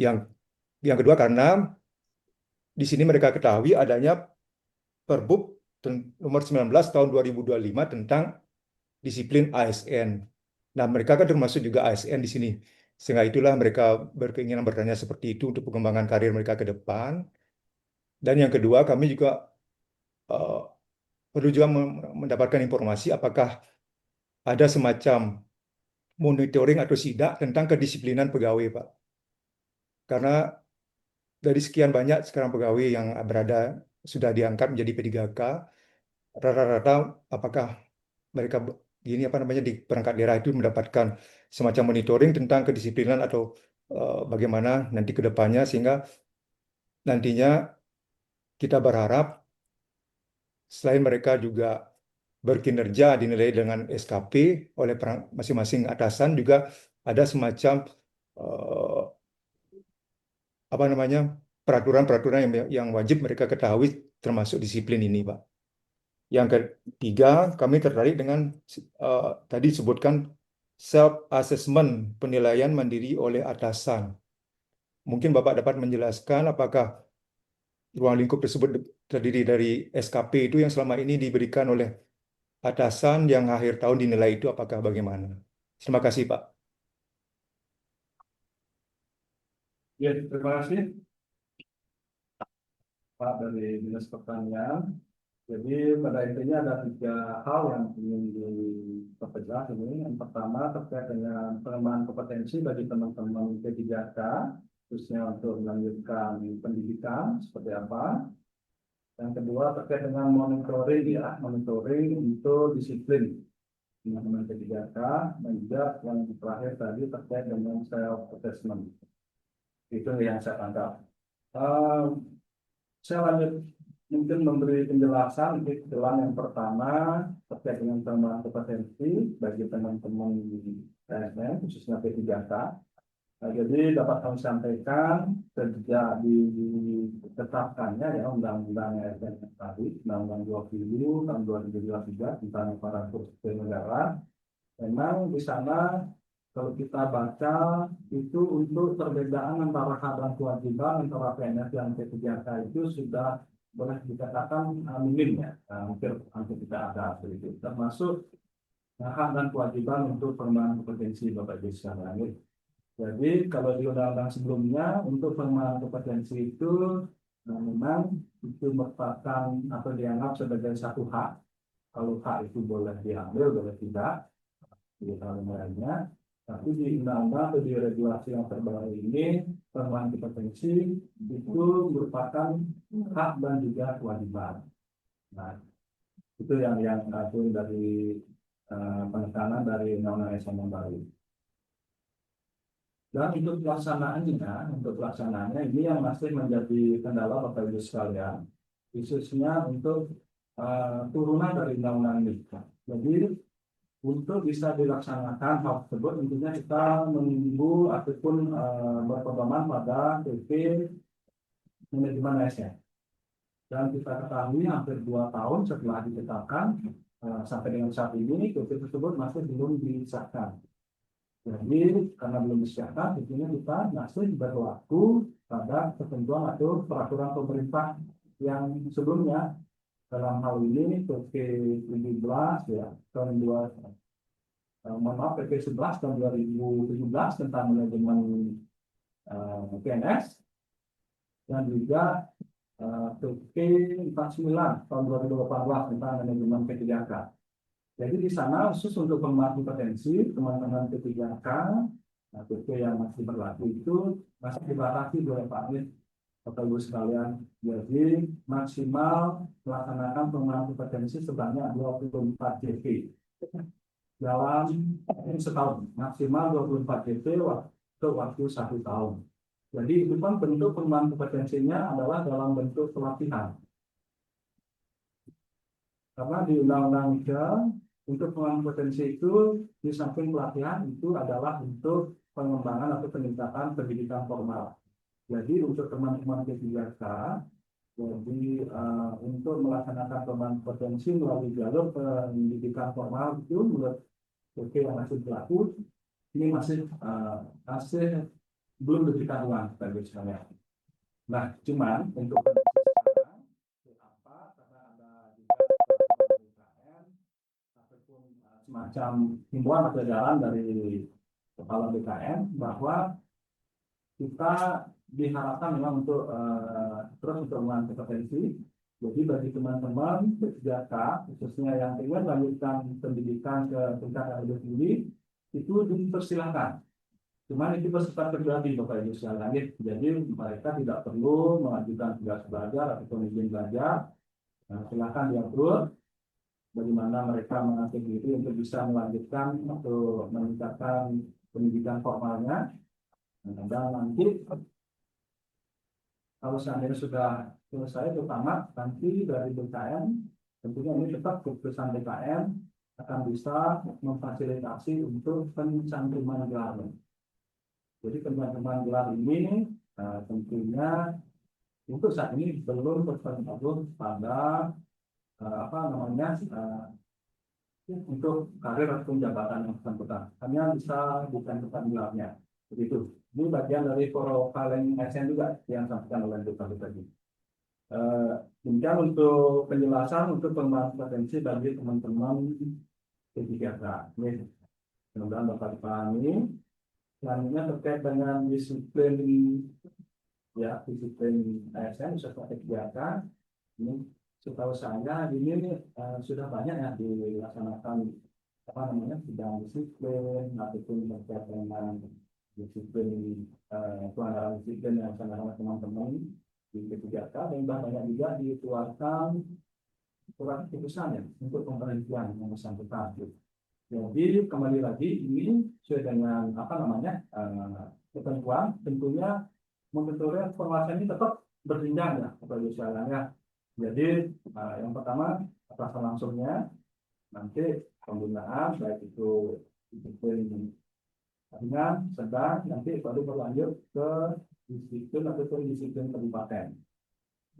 Yang kedua, karena di sini mereka ketahui adanya Perbup nomor 19 tahun 2025 tentang disiplin ASN. Nah, mereka kan termasuk juga ASN di sini. Sehingga itulah mereka berkeinginan bertanya seperti itu untuk pengembangan karir mereka ke depan. Dan yang kedua, kami juga perlu juga mendapatkan informasi apakah ada semacam monitoring atau sidak tentang kedisiplinan pegawai, Pak. Karena dari sekian banyak sekarang pegawai yang sudah diangkat menjadi P3K, rata-rata apakah mereka di perangkat daerah itu mendapatkan semacam monitoring tentang kedisiplinan atau bagaimana nanti ke depannya, sehingga nantinya kita berharap selain mereka juga berkinerja dinilai dengan SKP oleh masing-masing atasan, juga ada semacam apa namanya peraturan-peraturan yang wajib mereka ketahui termasuk disiplin ini, Pak. Yang ketiga, kami tertarik dengan tadi disebutkan self-assessment, penilaian mandiri oleh atasan. Mungkin Bapak dapat menjelaskan apakah ruang lingkup tersebut terdiri dari SKP itu yang selama ini diberikan oleh atasan yang akhir tahun dinilai itu apakah bagaimana? Terima kasih, Pak. Ya, terima kasih Pak dari Dinas Pertanian. Jadi pada intinya ada 3 hal yang ingin dipertegas ini. Yang pertama terkait dengan pengembangan kompetensi bagi teman-teman P3K, khususnya untuk melanjutkan pendidikan seperti apa. Yang kedua terkait dengan monitoring monitoring untuk disiplin teman-teman P3K, dan juga yang terakhir tadi terkait dengan self assessment. Itu yang saya tangkap. Saya lanjut mungkin memberi penjelasan untuk jalan yang pertama terkait dengan pengembangan kompetensi bagi teman-teman ASN khususnya P3K. Jadi dapat kami sampaikan sejak ditetapkannya undang-undang ASN tadi, undang-undang 20 tahun 2023 tentang aparatur sipil negara. Memang di sana kalau kita baca itu untuk perbedaan antara hak dan kewajiban antara PNS dan P3K itu sudah boleh dikatakan minim ya, hampir tidak ada sedikit. Termasuk hak dan kewajiban untuk pengembangan kompetensi Bapak Ibu sekalian. Jadi kalau di undang-undang sebelumnya untuk pengembangan kompetensi itu memang itu merupakan atau dianggap sebagai satu hak. Kalau hak itu boleh diambil, boleh tidak, di dalam lainnya. Tapi di undang-undang atau di regulasi yang terbaru ini, pengembangan kompetensi itu merupakan hak dan juga kewajiban. Nah, itu yang dari penekanan dari undang-undang ASN yang baru. Dan untuk pelaksanaannya ini yang masih menjadi kendala Bapak Ibu sekalian, khususnya untuk turunan dari undang-undang ini. Jadi untuk bisa dilaksanakan hal tersebut, tentunya kita menunggu ataupun berpedoman pada PP manajemen ASN. Dan kita ketahui hampir 2 tahun setelah ditetapkan sampai dengan saat ini PP tersebut masih belum disahkan. Jadi karena belum disahkan, tentunya kita masih berlaku pada ketentuan atau peraturan pemerintah yang sebelumnya. Dalam hal ini PP 17 ya tahun 11 tahun 2017 tentang manajemen PNS, dan juga PP 49 tahun 2018 tentang manajemen P3K. Jadi di sana khusus untuk pengembangan kompetensi teman-teman P3K, PP yang masih berlaku itu masih dibatasi oleh Pak Anies, Bapak Ibu sekalian. Jadi maksimal melaksanakan pengembangan kompetensi sebanyak 24 JP dalam setahun, maksimal 24 JP waktu 1 tahun. Jadi itu kan bentuk pengembangan kompetensinya adalah dalam bentuk pelatihan. Karena di Undang-Undang 3 untuk pengembangan kompetensi itu di samping pelatihan itu adalah untuk pengembangan atau peningkatan pendidikan formal. Jadi untuk teman-teman P3K, jadi untuk melaksanakan pengembangan kompetensi melalui jalur pendidikan formal itu menurut PP yang masih berlaku ini masih belum diberikan uang bagi sekalian. Nah, cuman untuk karena ada juga BKN ataupun semacam himbauan atau edaran dari kepala BKN bahwa kita diharapkan memang untuk terus untuk mengambil kompetensi. Jadi bagi teman-teman P3K khususnya yang ingin melanjutkan pendidikan ke tingkat yang lebih tinggi itu dipersilakan. Cuma itu bersifat pribadi Bapak Ibu sekalian. Jadi mereka tidak perlu mengajukan tugas belajar ataupun izin belajar. Silakan diatur bagaimana mereka mengatur diri untuk bisa melanjutkan atau meningkatkan pendidikan formalnya. Dan nanti kalau seandainya sudah selesai terutama nanti dari BKN, tentunya ini tetap keputusan BKN akan bisa memfasilitasi untuk pencantuman gelar. Jadi pencantuman gelar ini tentunya untuk saat ini belum berpengaruh pada apa namanya untuk karir atau jabatan yang bersangkutan. Hanya bisa ditentukan gelarnya. Begitu. Ini bagian dari profiling ASN juga yang disampaikan oleh Dr. tadi. Demikian untuk penjelasan untuk pengembangan potensi bagi teman-teman P3K. Ini mudah-mudahan dapat dipahami. Selanjutnya terkait dengan disiplin disiplin ASN sesuai P3K. Ini setahu saya ini sudah banyak ya dilaksanakan apa namanya sidang disiplin ataupun terkait dengan disiplin pelanggaran disiplin yang dilaksanakan oleh teman-teman di P3K, dan banyak juga dikeluarkan surat keputusan ya untuk pemberhentian yang bersangkutan. Jadi kembali lagi ini sesuai dengan apa namanya ketentuan, tentunya monitoring pengawasan ini tetap berjenjang ya kepada usianya. Jadi yang pertama atasan langsungnya, nanti pembinaan baik itu disiplin ringan, sedang, nanti baru berlanjut ke disiplin ataupun disiplin kabupaten.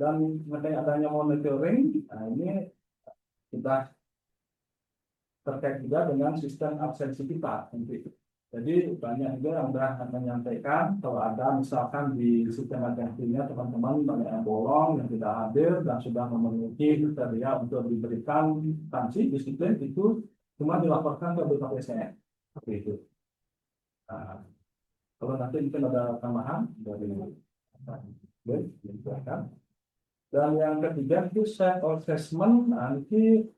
Dan mengenai adanya monitoring, ini kita terkait juga dengan sistem absensi kita. Jadi banyak juga yang sudah menyampaikan kalau ada misalkan di sistem atensinya teman-teman banyak yang bolong, yang tidak hadir dan sudah memenuhi kriteria untuk diberikan sanksi disiplin, itu cuma dilaporkan ke BKPSDM. Seperti itu. Nah, kalau nanti mungkin ada tambahan dari dan yang ketiga itu self assessment. Nanti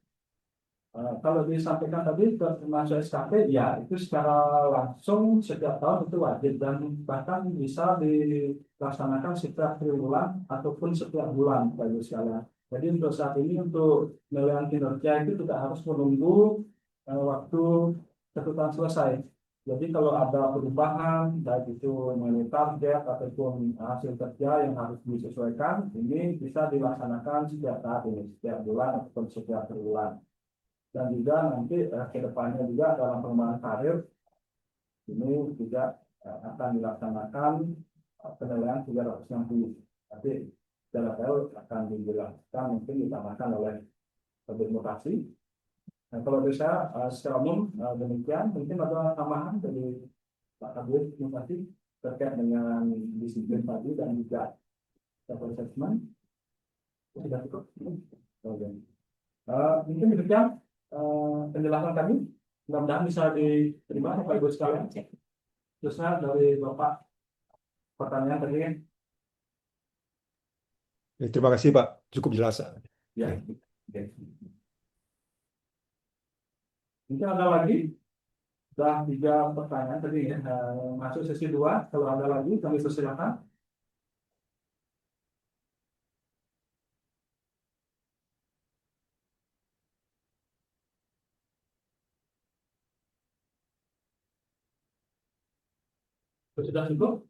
kalau disampaikan tadi termasuk SKP, ya itu secara langsung setiap tahun itu wajib dan bahkan bisa dilaksanakan setiap triwulan ataupun setiap bulan bagi sekalian. Jadi untuk saat ini untuk penilaian kinerja itu tidak harus menunggu waktu catatan selesai. Jadi kalau ada perubahan baik itu mengenai target ataupun hasil kerja yang harus disesuaikan, ini bisa dilaksanakan setiap tahun ini, setiap bulan ataupun setiap triwulan. Dan juga nanti ke depannya juga dalam pengembangan karir ini juga akan dilaksanakan penilaian 360. Tapi secara detail akan dijelaskan mungkin ditambahkan oleh Kabit Mutasi. Nah, kalau bisa secara umum demikian, mungkin ada tambahan dari Pak Kabit Mutasi terkait dengan disiplin tadi dan juga self-assessment. Sudah cukup? Mungkin demikian penjelasan kami, mudah-mudahan bisa diterima Bapak Ibu sekalian. Terusnya dari Bapak pertanyaan tadi kan? Terima kasih Pak, cukup jelas. Ya. Okay. Mungkin ada lagi, sudah 3 pertanyaan tadi ya. Masuk sesi 2, kalau ada lagi kami persilakan. Sudah cukup?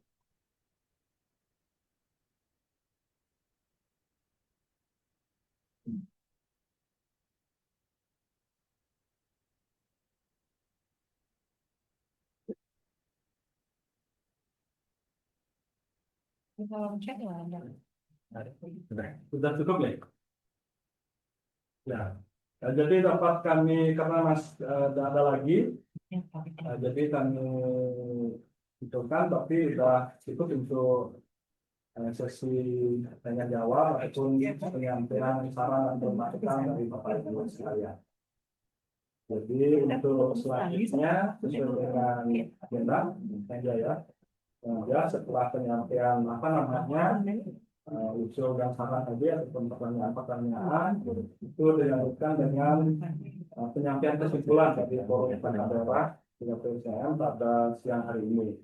Sudah cukup ya? Ya. Jadi dapat kami, karena Mas tidak ada lagi, jadi kami hitungkan, tapi sudah cukup untuk sesi tanya jawab ataupun penyampaian saran dan masukan dari Bapak Ibu sekalian. Jadi untuk selanjutnya sesuai dengan agenda ya, setelah penyampaian apa namanya usul dan saran tadi ataupun pertanyaan itu dilanjutkan dengan penyampaian kesimpulan dari forum perangkat daerah dengan PSDM pada siang hari ini.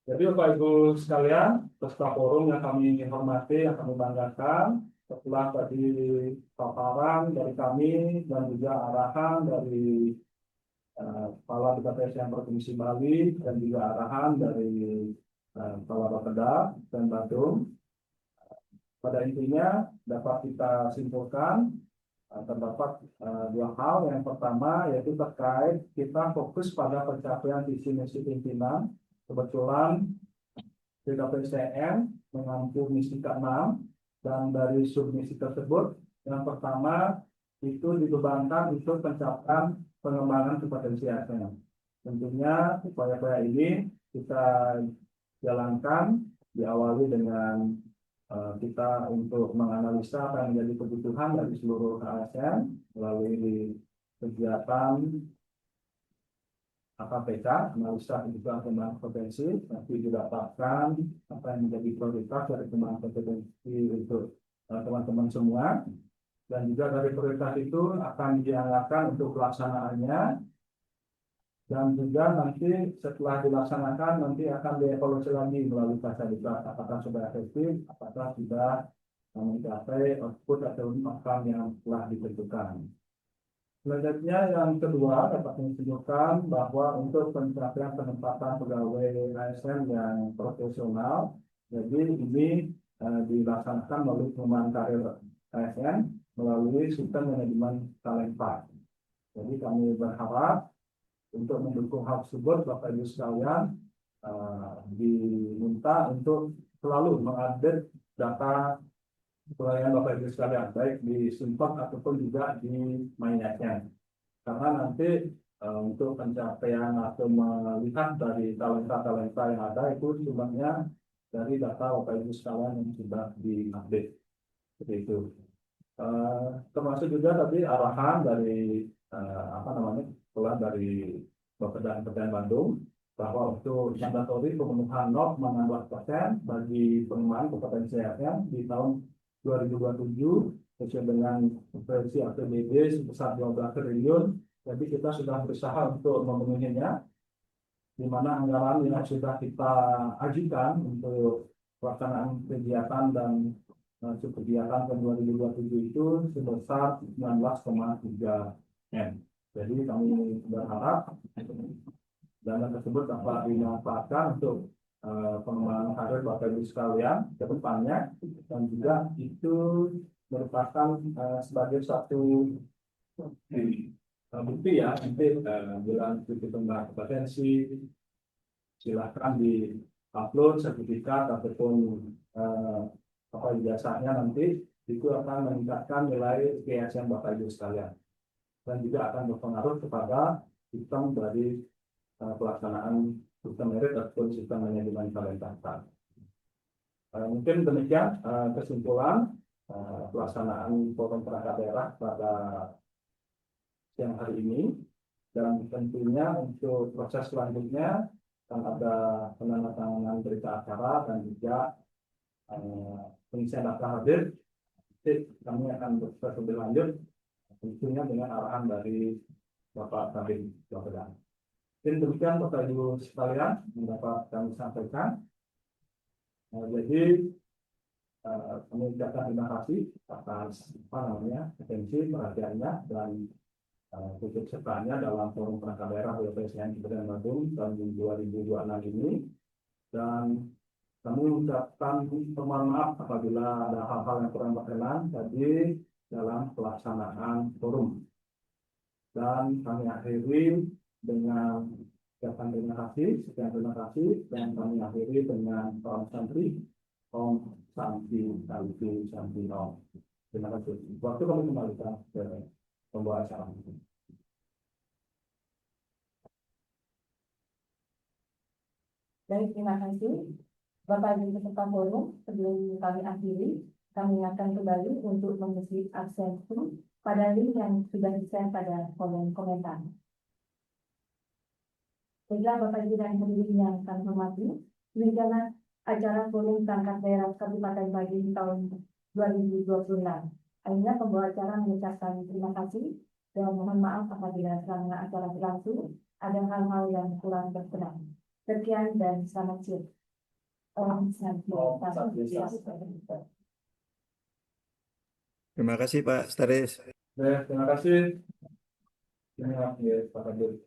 Jadi Bapak Ibu sekalian, peserta forum yang kami hormati, yang kami banggakan, setelah tadi paparan dari kami dan juga arahan dari Kepala BKPSDM Provinsi Bali dan juga arahan dari Kepala Bapeda dan Badung. Pada intinya dapat kita simpulkan terdapat dua hal. Yang pertama yaitu terkait kita fokus pada pencapaian visi misi pimpinan. Kebetulan BKPSDM mengampu misi ke-6 dan dari submisi tersebut yang pertama itu dibebankan untuk pencapaian pengembangan kompetensi ASN. Tentunya upaya-upaya ini kita jalankan diawali dengan kita untuk menganalisa apa yang menjadi kebutuhan dari seluruh ASN melalui kegiatan AKPK, analisa kebutuhan pengembangan kompetensi, nanti didapatkan apa yang menjadi prioritas dari pengembangan kompetensi untuk teman-teman semua, dan juga dari prioritas itu akan dianggarkan untuk pelaksanaannya, dan juga nanti setelah dilaksanakan nanti akan dievaluasi lagi melalui fase diklat apakah sudah efektif, apakah sudah mencapai output atau outcome yang telah ditentukan. Selanjutnya yang kedua dapat menunjukkan bahwa untuk pencapaian penempatan pegawai ASN yang profesional, jadi ini dilaksanakan melalui pengembangan karir ASN melalui sistem manajemen talenta. Jadi kami berharap untuk mendukung hal tersebut, Bapak Ibu sekalian diminta untuk selalu mengupdate data pelayanan Bapak Ibu sekalian, baik di Simpot ataupun juga di MyNetnya. Karena nanti untuk pencapaian atau melihat dari talenta-talenta yang ada itu sumbernya dari data Bapak Ibu sekalian yang sudah diupdate. Seperti itu. Termasuk juga tadi arahan dari dari Bapeda dan Bandung bahwa untuk mandatori pemenuhan NOP 16% bagi pengembangan kompetensi ASN di tahun 2027 sesuai dengan proyeksi APBD sebesar 12 triliun. Jadi kita sudah berusaha untuk memenuhinya, di mana anggaran yang sudah kita ajukan untuk pelaksanaan kegiatan dan kegiatan tahun 2027 itu sebesar 19,3 M. Jadi kami berharap dana tersebut dapat dimanfaatkan untuk pengembangan karir Bapak Ibu sekalian ke depannya, dan juga itu merupakan sebagai satu bukti ya, nanti bila itu pengembangan kompetensi silakan di upload sertifikat ataupun ijazahnya, nanti itu akan meningkatkan nilai PSN Bapak Ibu sekalian dan juga akan berpengaruh kepada sistem dari pelaksanaan sistem merit ataupun sistem manajemen talenta. Mungkin demikian kesimpulan pelaksanaan forum perangkat daerah pada siang hari ini, dan tentunya untuk proses selanjutnya akan ada penandatanganan berita acara dan juga pengisian daftar hadir. Kami akan berproses lebih lanjut tentunya dengan arahan dari Bapak Kabin Bapeda. Demikian Bapak Ibu sekalian yang dapat kami sampaikan. Jadi kami ucapkan terima kasih atas atensi perhatiannya dan ikut sertanya dalam forum perangkat daerah BPSDM Kabupaten Badung tahun 2026 ini, dan kami ucapkan permohonan maaf apabila ada hal-hal yang kurang berkenan tadi dalam pelaksanaan forum. Dan kami akhiri dengan ucapan terima kasih, sekian terima kasih, dan kami akhiri dengan salam santri, Om Santi Santi Santi Om. Terima kasih. Waktu kami kembalikan ke pembawa acara. Baik, terima kasih Bapak Ibu peserta forum. Sebelum kami akhiri, kami akan kembali untuk mengisi absensi pada link yang sudah di-share pada kolom komentar. Baiklah Bapak Ibu dan hadirin yang kami hormati, demikianlah acara forum perangkat daerah Kabupaten Badung tahun 2026. Akhirnya pembawa acara mengucapkan terima kasih dan mohon maaf apabila selama acara berlangsung ada hal-hal yang kurang berkenan. Sekian dan selamat siang. Terima kasih Pak Staris. Terima kasih. Terima kasih Pak Kabin.